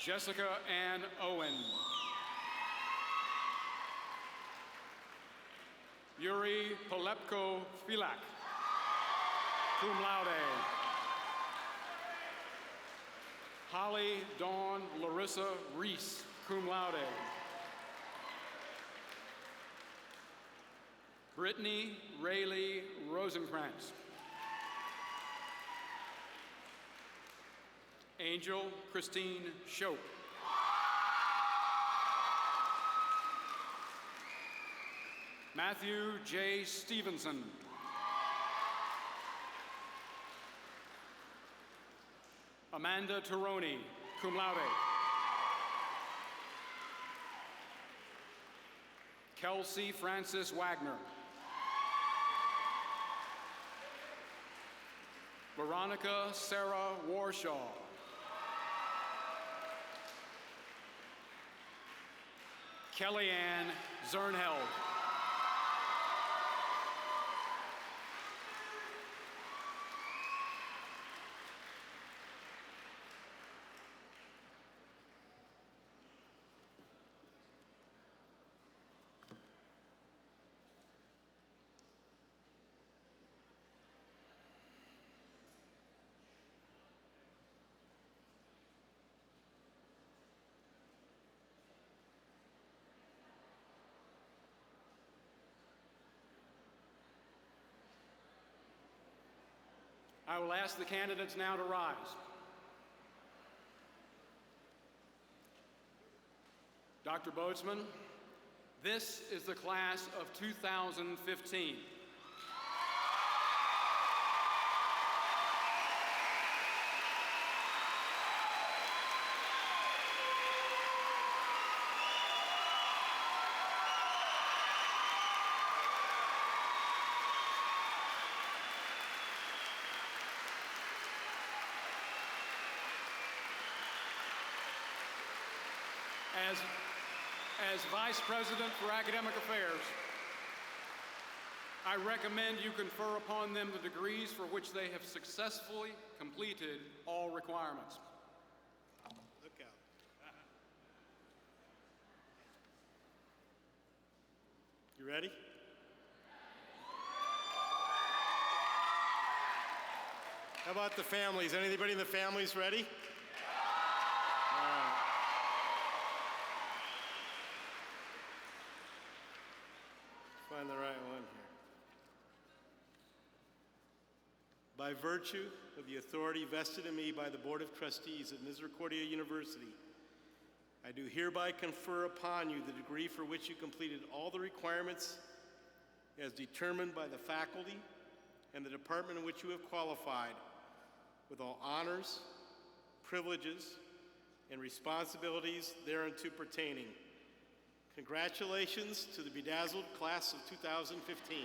Jessica Ann Owen. Yuri Polepko Filak, cum laude. Holly Dawn Larissa Reese, cum laude. Brittany Rayleigh Rosenkrantz. Angel Christine Shope. Matthew J. Stevenson. Amanda Tironi, cum laude. Kelsey Francis Wagner. Veronica Sarah Warshaw. Kellyanne Zernheld. I will ask the candidates now to rise. Dr. Boatsman, this is the class of 2015. As Vice President for Academic Affairs, I recommend you confer upon them the degrees for which they have successfully completed all requirements. Look out. You ready? How about the families? Anybody in the families ready? Find the right one here. By virtue of the authority vested in me by the Board of Trustees of Misericordia University, I do hereby confer upon you the degree for which you completed all the requirements as determined by the faculty and the department in which you have qualified, with all honors, privileges, and responsibilities thereunto pertaining. Congratulations to the bedazzled class of 2015.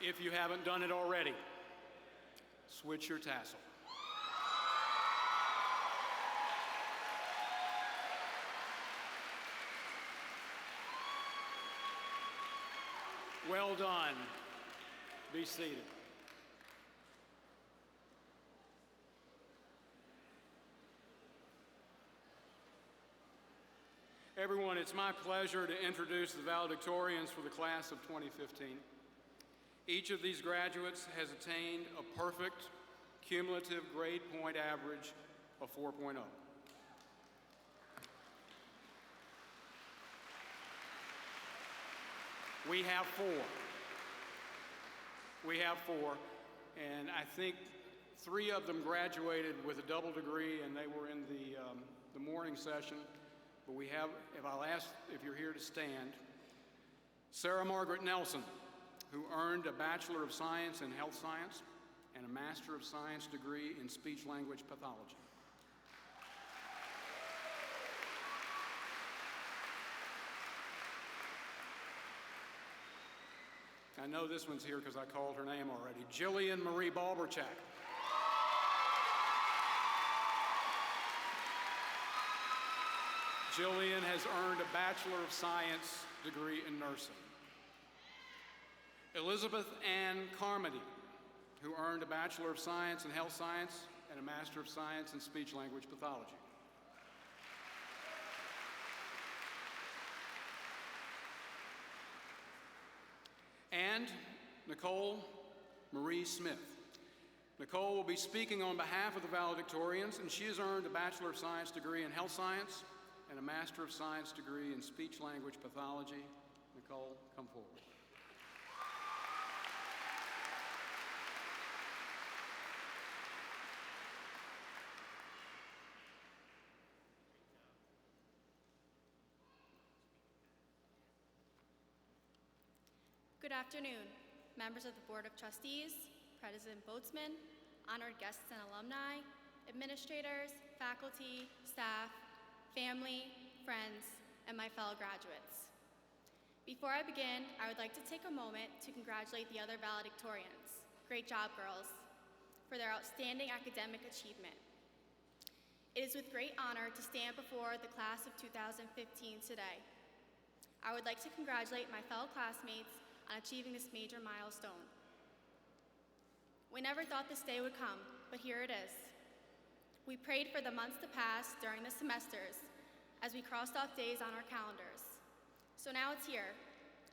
If you haven't done it already, switch your tassel. Well done. Be seated. Everyone, it's my pleasure to introduce the valedictorians for the class of 2015. Each of these graduates has attained a perfect cumulative grade point average of 4.0. We have four, and I think 3 of them graduated with a double degree, and they were in the morning session. But we have, if I'll ask if you're here to stand, Sarah Margaret Nelson, who earned a Bachelor of Science in Health Science and a Master of Science degree in Speech-Language Pathology. I know this one's here because I called her name already. Jillian Marie Balberchak. Jillian has earned a Bachelor of Science degree in nursing. Elizabeth Ann Carmody, who earned a Bachelor of Science in Health Science and a Master of Science in Speech-Language Pathology. And Nicole Marie Smith. Nicole will be speaking on behalf of the valedictorians, and she has earned a Bachelor of Science degree in Health Science and a Master of Science degree in Speech-Language Pathology. Nicole, come forward. Good afternoon, members of the Board of Trustees, President Boatsman, honored guests and alumni, administrators, faculty, staff, family, friends, and my fellow graduates. Before I begin, I would like to take a moment to congratulate the other valedictorians, great job girls, for their outstanding academic achievement. It is with great honor to stand before the class of 2015 today. I would like to congratulate my fellow classmates on achieving this major milestone. We never thought this day would come, but here it is. We prayed for the months to pass during the semesters as we crossed off days on our calendars. So now it's here,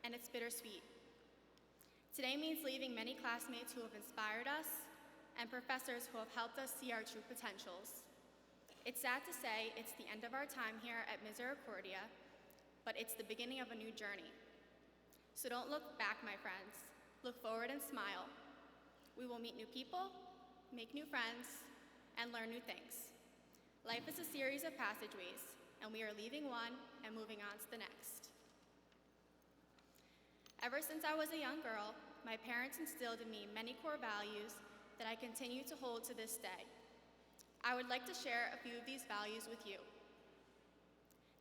and it's bittersweet. Today means leaving many classmates who have inspired us and professors who have helped us see our true potentials. It's sad to say it's the end of our time here at Misericordia, but it's the beginning of a new journey. So don't look back, my friends. Look forward and smile. We will meet new people, make new friends, and learn new things. Life is a series of passageways, and we are leaving one and moving on to the next. Ever since I was a young girl, my parents instilled in me many core values that I continue to hold to this day. I would like to share a few of these values with you.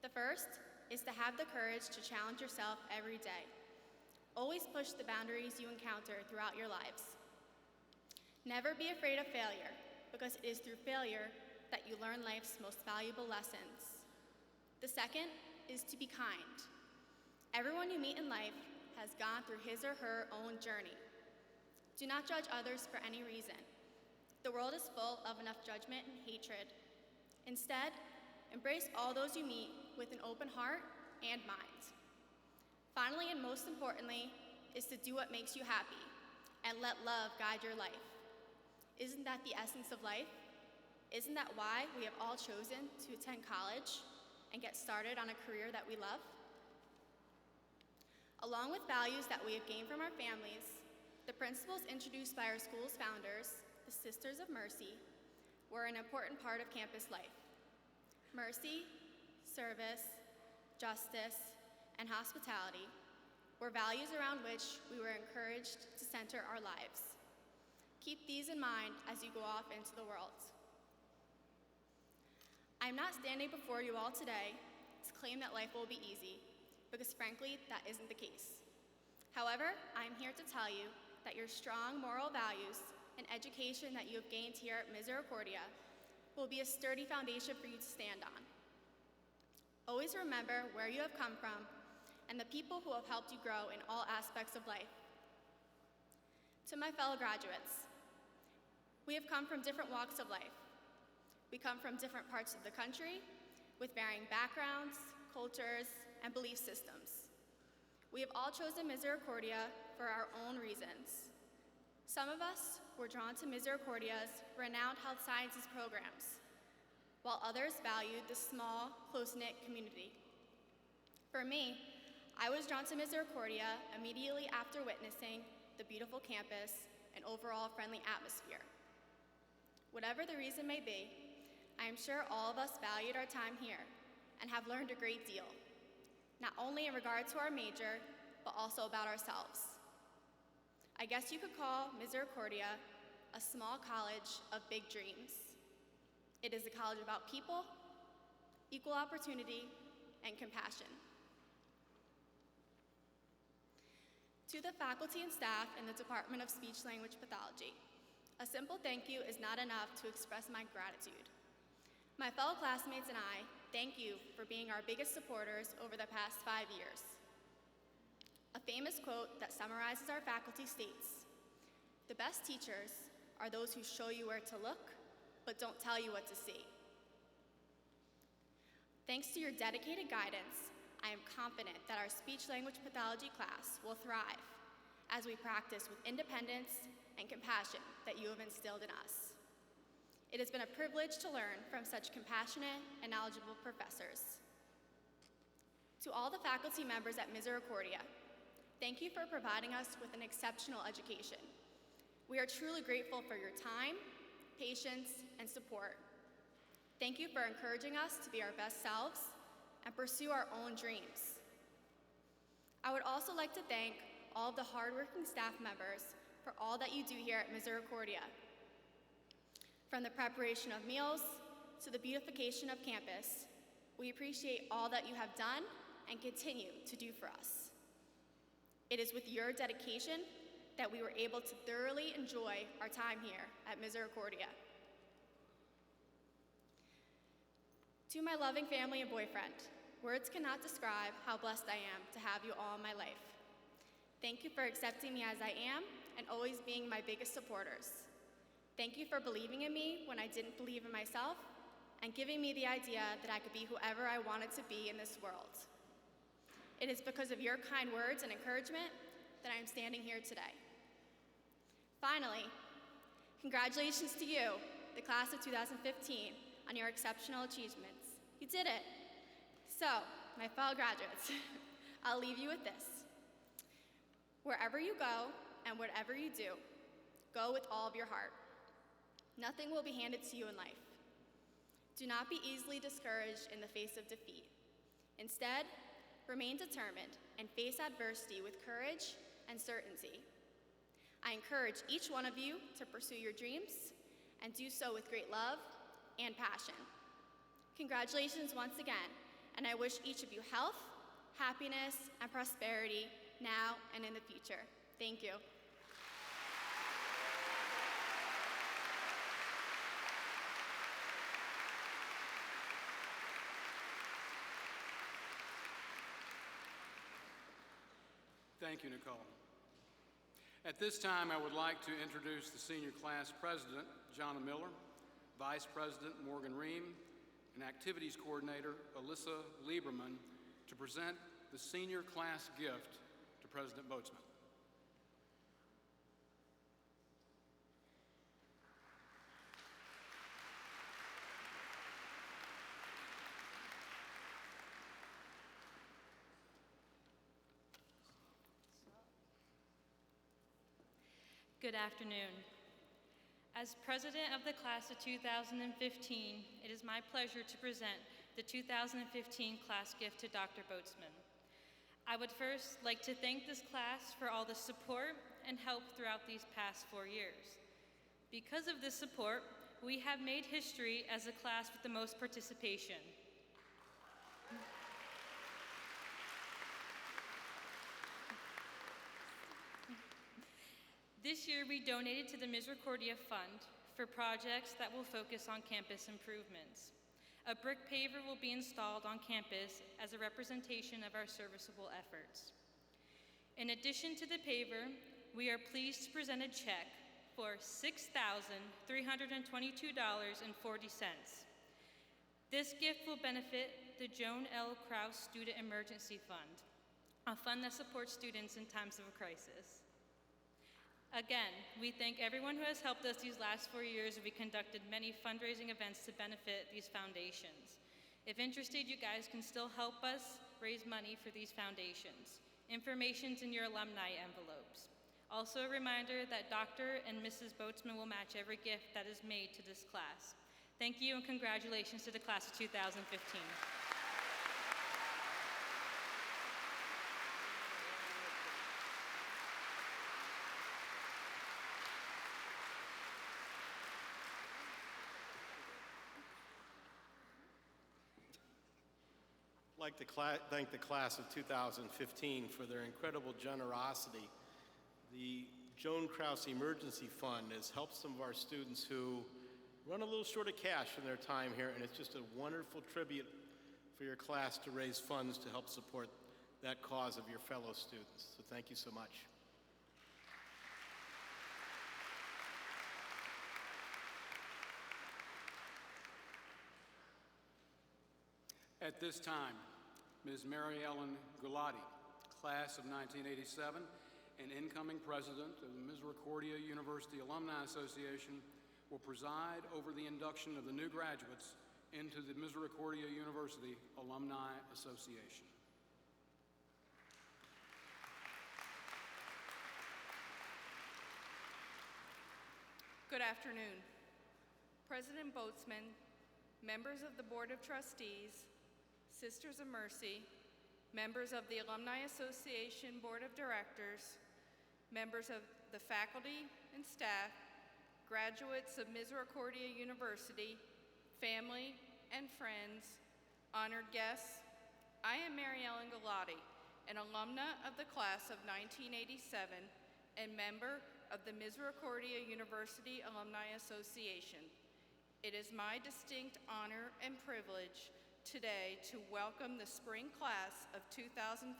The first is to have the courage to challenge yourself every day. Always push the boundaries you encounter throughout your lives. Never be afraid of failure, because it is through failure that you learn life's most valuable lessons. The second is to be kind. Everyone you meet in life has gone through his or her own journey. Do not judge others for any reason. The world is full of enough judgment and hatred. Instead, embrace all those you meet with an open heart and mind. Finally, and most importantly, is to do what makes you happy and let love guide your life. Isn't that the essence of life? Isn't that why we have all chosen to attend college and get started on a career that we love? Along with values that we have gained from our families, the principles introduced by our school's founders, the Sisters of Mercy, were an important part of campus life. Mercy, service, justice, and hospitality were values around which we were encouraged to center our lives. Keep these in mind as you go off into the world. I'm not standing before you all today to claim that life will be easy, because frankly, that isn't the case. However, I'm here to tell you that your strong moral values and education that you have gained here at Misericordia will be a sturdy foundation for you to stand on. Always remember where you have come from and the people who have helped you grow in all aspects of life. To my fellow graduates, we have come from different walks of life. We come from different parts of the country with varying backgrounds, cultures, and belief systems. We have all chosen Misericordia for our own reasons. Some of us were drawn to Misericordia's renowned health sciences programs, while others valued the small, close-knit community. For me, I was drawn to Misericordia immediately after witnessing the beautiful campus and overall friendly atmosphere. Whatever the reason may be, I am sure all of us valued our time here and have learned a great deal, not only in regard to our major, but also about ourselves. I guess you could call Misericordia a small college of big dreams. It is a college about people, equal opportunity, and compassion. To the faculty and staff in the Department of Speech-Language Pathology, a simple thank you is not enough to express my gratitude. My fellow classmates and I thank you for being our biggest supporters over the past 5 years. A famous quote that summarizes our faculty states, "The best teachers are those who show you where to look, but don't tell you what to see." Thanks to your dedicated guidance, I am confident that our speech-language pathology class will thrive as we practice with independence and compassion that you have instilled in us. It has been a privilege to learn from such compassionate and knowledgeable professors. To all the faculty members at Misericordia, thank you for providing us with an exceptional education. We are truly grateful for your time, patience, and support. Thank you for encouraging us to be our best selves and pursue our own dreams. I would also like to thank all of the hardworking staff members for all that you do here at Misericordia. From the preparation of meals to the beautification of campus, we appreciate all that you have done and continue to do for us. It is with your dedication that we were able to thoroughly enjoy our time here at Misericordia. To my loving family and boyfriend, words cannot describe how blessed I am to have you all in my life. Thank you for accepting me as I am and always being my biggest supporters. Thank you for believing in me when I didn't believe in myself, and giving me the idea that I could be whoever I wanted to be in this world. It is because of your kind words and encouragement that I am standing here today. Finally, congratulations to you, the class of 2015, on your exceptional achievements. You did it. So, my fellow graduates, I'll leave you with this. Wherever you go and whatever you do, go with all of your heart. Nothing will be handed to you in life. Do not be easily discouraged in the face of defeat. Instead, remain determined and face adversity with courage and certainty. I encourage each one of you to pursue your dreams and do so with great love and passion. Congratulations once again, and I wish each of you health, happiness, and prosperity now and in the future. Thank you. Thank you, Nicole. At this time, I would like to introduce the senior class president, Jonna Miller, vice president, Morgan Ream, and activities coordinator, Alyssa Lieberman, to present the senior class gift to President Boatsman. Good afternoon. As president of the class of 2015, it is my pleasure to present the 2015 class gift to Dr. Boatsman. I would first like to thank this class for all the support and help throughout these past 4 years. Because of this support, we have made history as a class with the most participation. This year, we donated to the Misericordia Fund for projects that will focus on campus improvements. A brick paver will be installed on campus as a representation of our serviceable efforts. In addition to the paver, we are pleased to present a check for $6,322.40. This gift will benefit the Joan L. Krause Student Emergency Fund, a fund that supports students in times of a crisis. Again, we thank everyone who has helped us these last 4 years as we conducted many fundraising events to benefit these foundations. If interested, you guys can still help us raise money for these foundations. Information's in your alumni envelopes. Also a reminder that Dr. and Mrs. Boatsman will match every gift that is made to this class. Thank you and congratulations to the class of 2015. I'd like to thank the class of 2015 for their incredible generosity. The Joan Krause Emergency Fund has helped some of our students who run a little short of cash in their time here, and it's just a wonderful tribute for your class to raise funds to help support that cause of your fellow students. So thank you so much. At this time, Ms. Mary Ellen Gulati, class of 1987, and incoming president of the Misericordia University Alumni Association, will preside over the induction of the new graduates into the Misericordia University Alumni Association. Good afternoon. President Boatsman, members of the Board of Trustees, Sisters of Mercy, members of the Alumni Association Board of Directors, members of the faculty and staff, graduates of Misericordia University, family and friends, honored guests, I am Mary Ellen Gulati, an alumna of the class of 1987 and member of the Misericordia University Alumni Association. It is my distinct honor and privilege today to welcome the spring class of 2015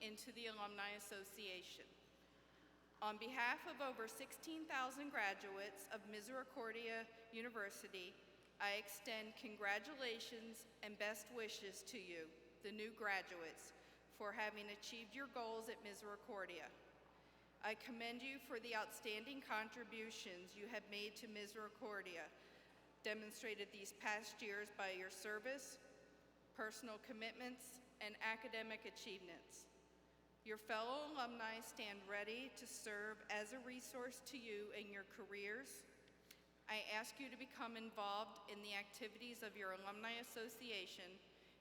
into the Alumni Association. On behalf of over 16,000 graduates of Misericordia University I extend congratulations and best wishes to you, the new graduates, for having achieved your goals at Misericordia. I commend you for the outstanding contributions you have made to Misericordia, demonstrated these past years by your service, personal commitments, and academic achievements. Your fellow alumni stand ready to serve as a resource to you in your careers. I ask you to become involved in the activities of your alumni association,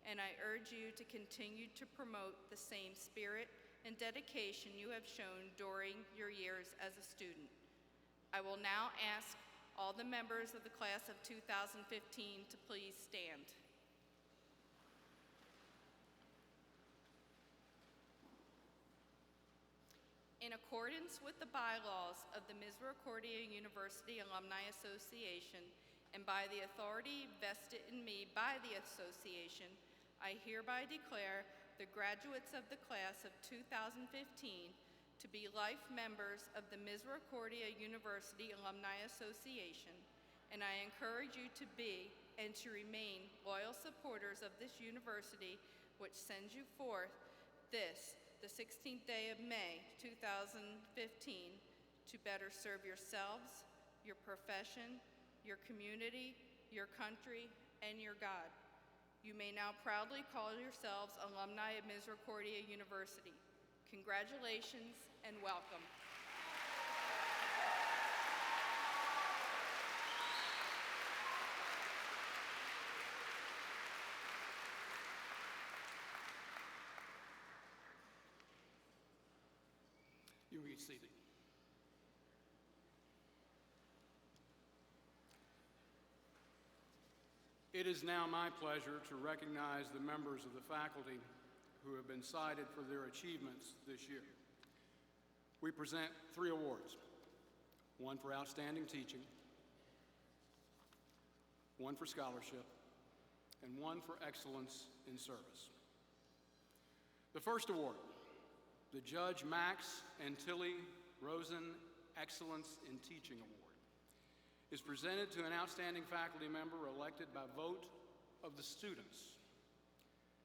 and I urge you to continue to promote the same spirit and dedication you have shown during your years as a student. I will now ask all the members of the class of 2015 to please stand. In accordance with the bylaws of the Misericordia University Alumni Association and by the authority vested in me by the association, I hereby declare the graduates of the class of 2015 to be life members of the Misericordia University Alumni Association, and I encourage you to be and to remain loyal supporters of this university, which sends you forth this, the 16th day of May, 2015, to better serve yourselves, your profession, your community, your country, and your God. You may now proudly call yourselves alumni of Misericordia University. Congratulations and welcome. You may be seated. It is now my pleasure to recognize the members of the faculty who have been cited for their achievements this year. We present 3 awards, one for outstanding teaching, one for scholarship, and one for excellence in service. The first award, the Judge Max and Tilly Rosen Excellence in Teaching Award, is presented to an outstanding faculty member elected by vote of the students.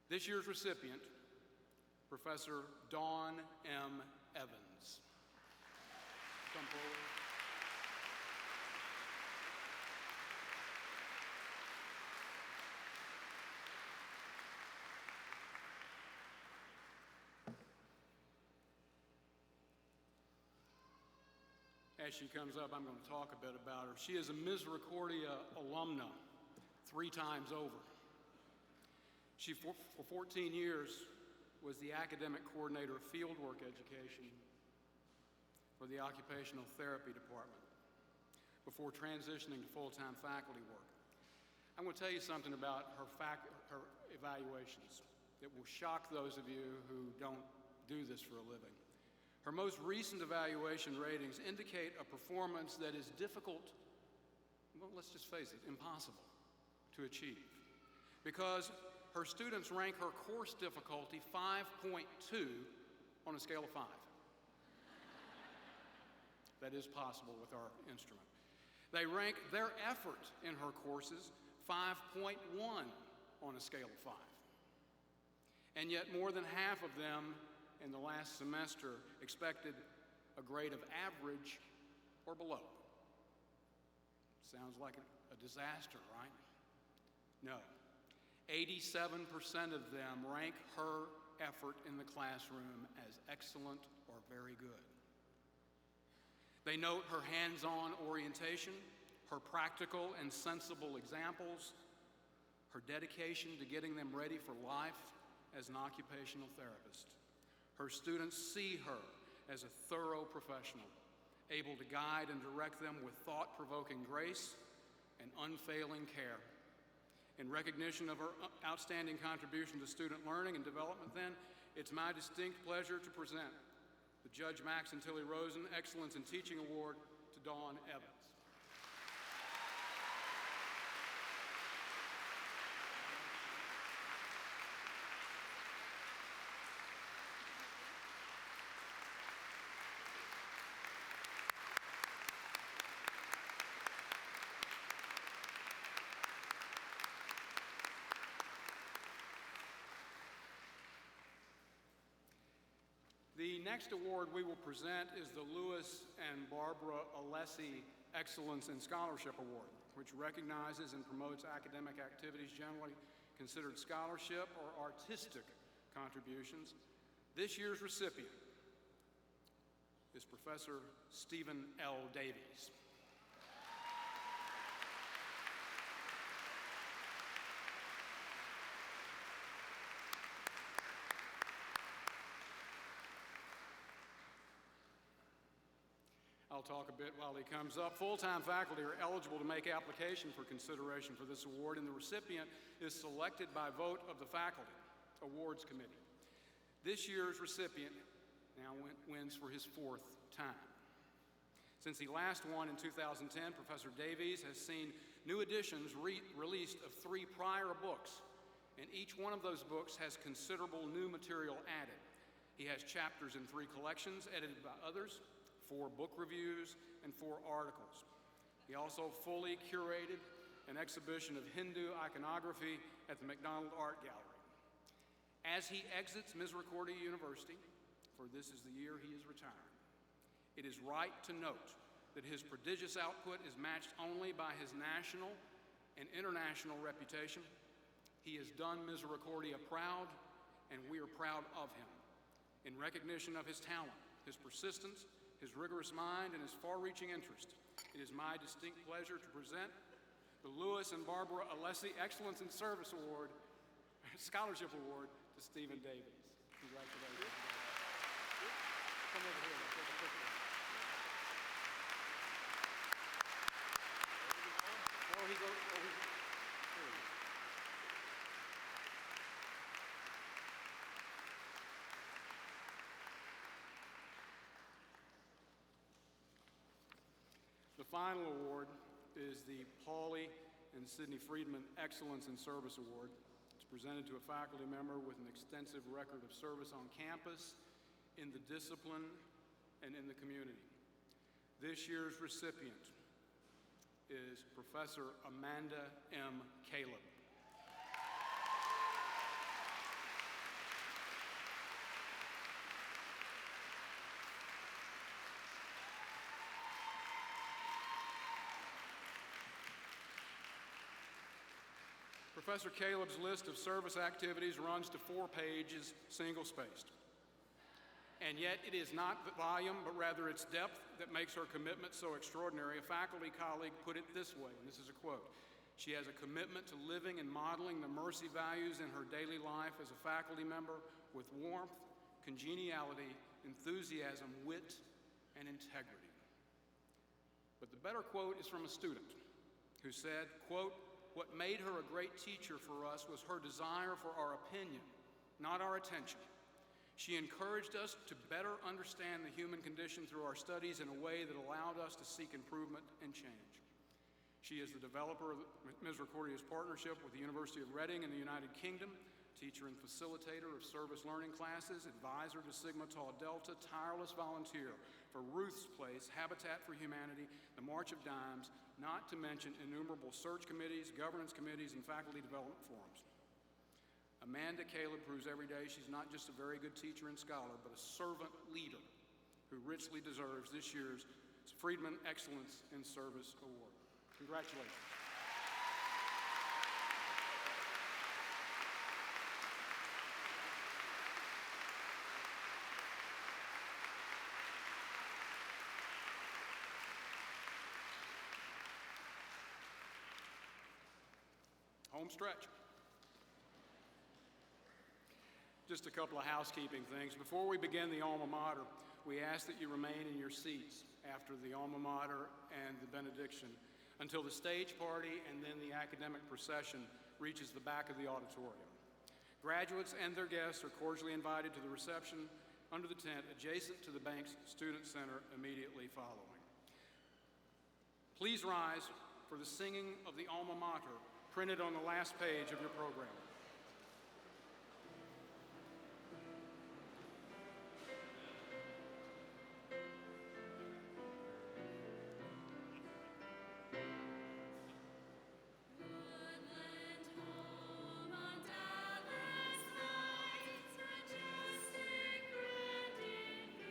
This year's recipient, Professor Dawn M. Evans. Come forward. As she comes up, I'm going to talk a bit about her. She is a Misericordia alumna 3 times over. She, for 14 years, was the academic coordinator of fieldwork education for the Occupational Therapy Department before transitioning to full-time faculty work. I'm going to tell you something about her evaluations that will shock those of you who don't do this for a living. Her most recent evaluation ratings indicate a performance that is difficult, well, let's just face it, impossible to achieve, because her students rank her course difficulty 5.2 on a scale of 5. That is possible with our instrument. They rank their effort in her courses 5.1 on a scale of 5. And yet more than half of them in the last semester expected a grade of average or below. Sounds like a disaster, right? No. 87% of them rank her effort in the classroom as excellent or very good. They note her hands-on orientation, her practical and sensible examples, her dedication to getting them ready for life as an occupational therapist. Her students see her as a thorough professional, able to guide and direct them with thought-provoking grace and unfailing care. In recognition of her outstanding contribution to student learning and development, then, it's my distinct pleasure to present the Judge Max and Tilly Rosen Excellence in Teaching Award to Dawn Evans. next award we will present is the Lewis and Barbara Alessi Excellence in Scholarship Award, which recognizes and promotes academic activities generally considered scholarship or artistic contributions. This year's recipient is Professor Stephen L. Davies. I'll talk a bit while he comes up. Full-time faculty are eligible to make application for consideration for this award, and the recipient is selected by vote of the Faculty Awards Committee. This year's recipient now wins for his 4th time. Since he last won in 2010, Professor Davies has seen new editions released of 3 prior books, and each one of those books has considerable new material added. He has chapters in 3 collections edited by others, 4 book reviews, and 4 articles. He also fully curated an exhibition of Hindu iconography at the McDonald Art Gallery. As he exits Misericordia University, for this is the year he is retiring, it is right to note that his prodigious output is matched only by his national and international reputation. He has done Misericordia proud, and we are proud of him. In recognition of his talent, his persistence, his rigorous mind, and his far-reaching interest, it is my distinct pleasure to present the Lewis and Barbara Alessi Excellence in Service Award, Scholarship Award, to Stephen Davies. Congratulations. Come over here. Take a picture. Oh, he goes. Oh, here he goes. The final award is the Pauley and Sidney Friedman Excellence in Service Award. It's presented to a faculty member with an extensive record of service on campus, in the discipline, and in the community. This year's recipient is Professor Amanda M. Caleb. Professor Caleb's list of service activities runs to 4 pages, single-spaced. And yet it is not the volume, but rather its depth that makes her commitment so extraordinary. A faculty colleague put it this way, and this is a quote: "She has a commitment to living and modeling the mercy values in her daily life as a faculty member with warmth, congeniality, enthusiasm, wit, and integrity." But the better quote is from a student who said, quote, "What made her a great teacher for us was her desire for our opinion, not our attention. She encouraged us to better understand the human condition through our studies in a way that allowed us to seek improvement and change. She is the developer of Misericordia's partnership with the University of Reading in the United Kingdom, teacher and facilitator of service learning classes, advisor to Sigma Tau Delta, tireless volunteer for Ruth's Place, Habitat for Humanity, the March of Dimes, not to mention innumerable search committees, governance committees, and faculty development forums. Amanda Caleb proves every day she's not just a very good teacher and scholar, but a servant leader who richly deserves this year's Friedman Excellence in Service Award. Congratulations. Home stretch. Just a couple of housekeeping things. Before we begin the alma mater, we ask that you remain in your seats after the alma mater and the benediction until the stage party and then the academic procession reaches the back of the auditorium. Graduates and their guests are cordially invited to the reception under the tent adjacent to the Banks Student Center immediately following. Please rise for the singing of the alma mater printed on the last page of your program. Majestic, grand in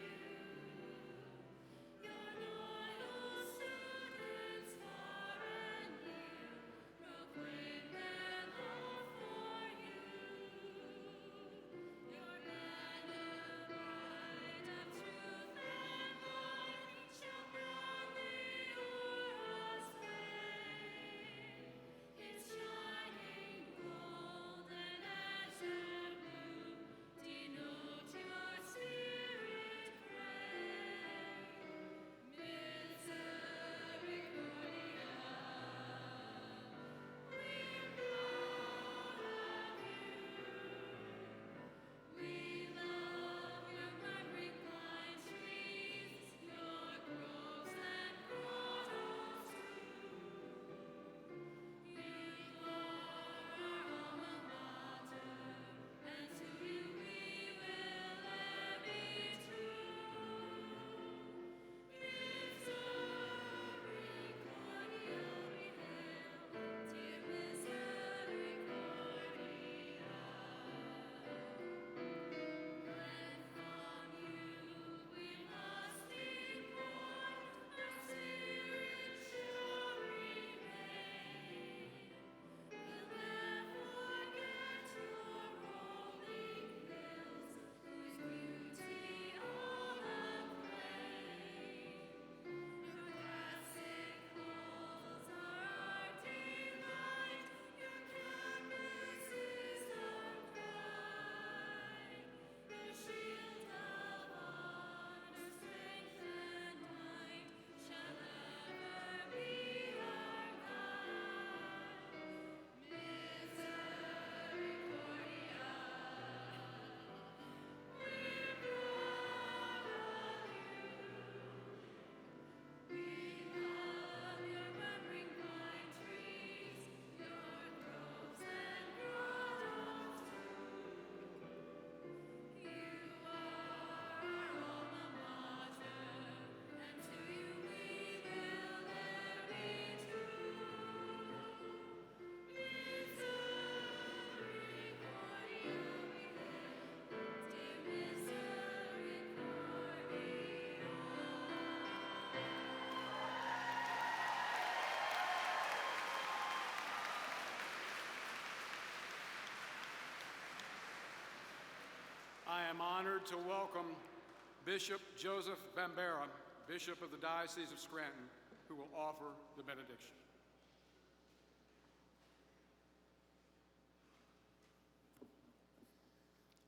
I am honored to welcome Bishop Joseph Bambera, Bishop of the Diocese of Scranton, who will offer the benediction.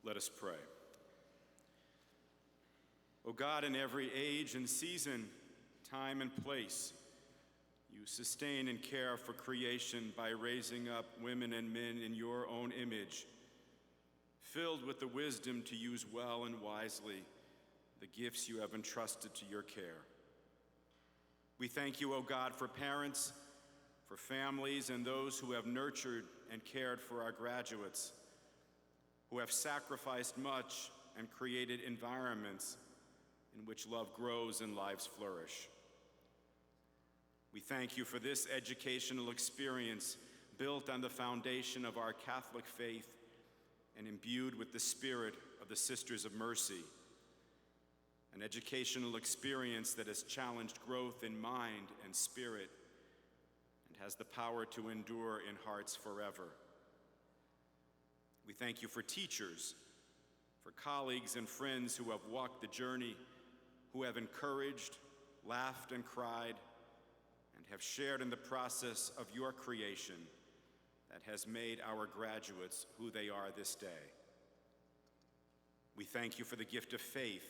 Let us pray. O God, in every age and season, time and place, you sustain and care for creation by raising up women and men in your own image, filled with the wisdom to use well and wisely the gifts you have entrusted to your care. We thank you, O God, for parents, for families, and those who have nurtured and cared for our graduates, who have sacrificed much and created environments in which love grows and lives flourish. We thank you for this educational experience built on the foundation of our Catholic faith and imbued with the spirit of the Sisters of Mercy, an educational experience that has challenged growth in mind and spirit and has the power to endure in hearts forever. We thank you for teachers, for colleagues and friends who have walked the journey, who have encouraged, laughed, and cried, and have shared in the process of your creation that has made our graduates who they are this day. We thank you for the gift of faith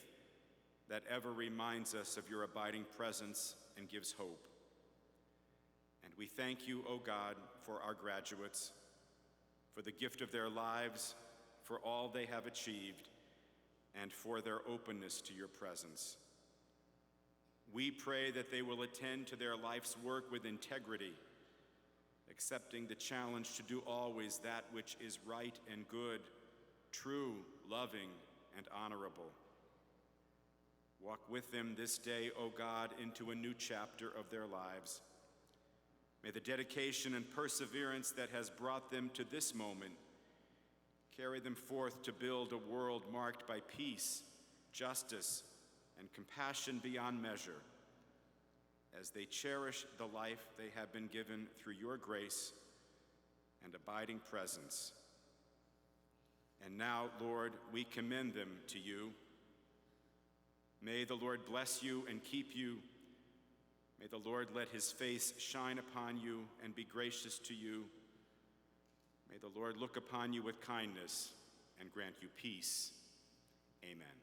that ever reminds us of your abiding presence and gives hope. And we thank you, O God, for our graduates, for the gift of their lives, for all they have achieved, and for their openness to your presence. We pray that they will attend to their life's work with integrity, accepting the challenge to do always that which is right and good, true, loving, and honorable. Walk with them this day, O God, into a new chapter of their lives. May the dedication and perseverance that has brought them to this moment carry them forth to build a world marked by peace, justice, and compassion beyond measure, as they cherish the life they have been given through your grace and abiding presence. And now, Lord, we commend them to you. May the Lord bless you and keep you. May the Lord let his face shine upon you and be gracious to you. May the Lord look upon you with kindness and grant you peace. Amen.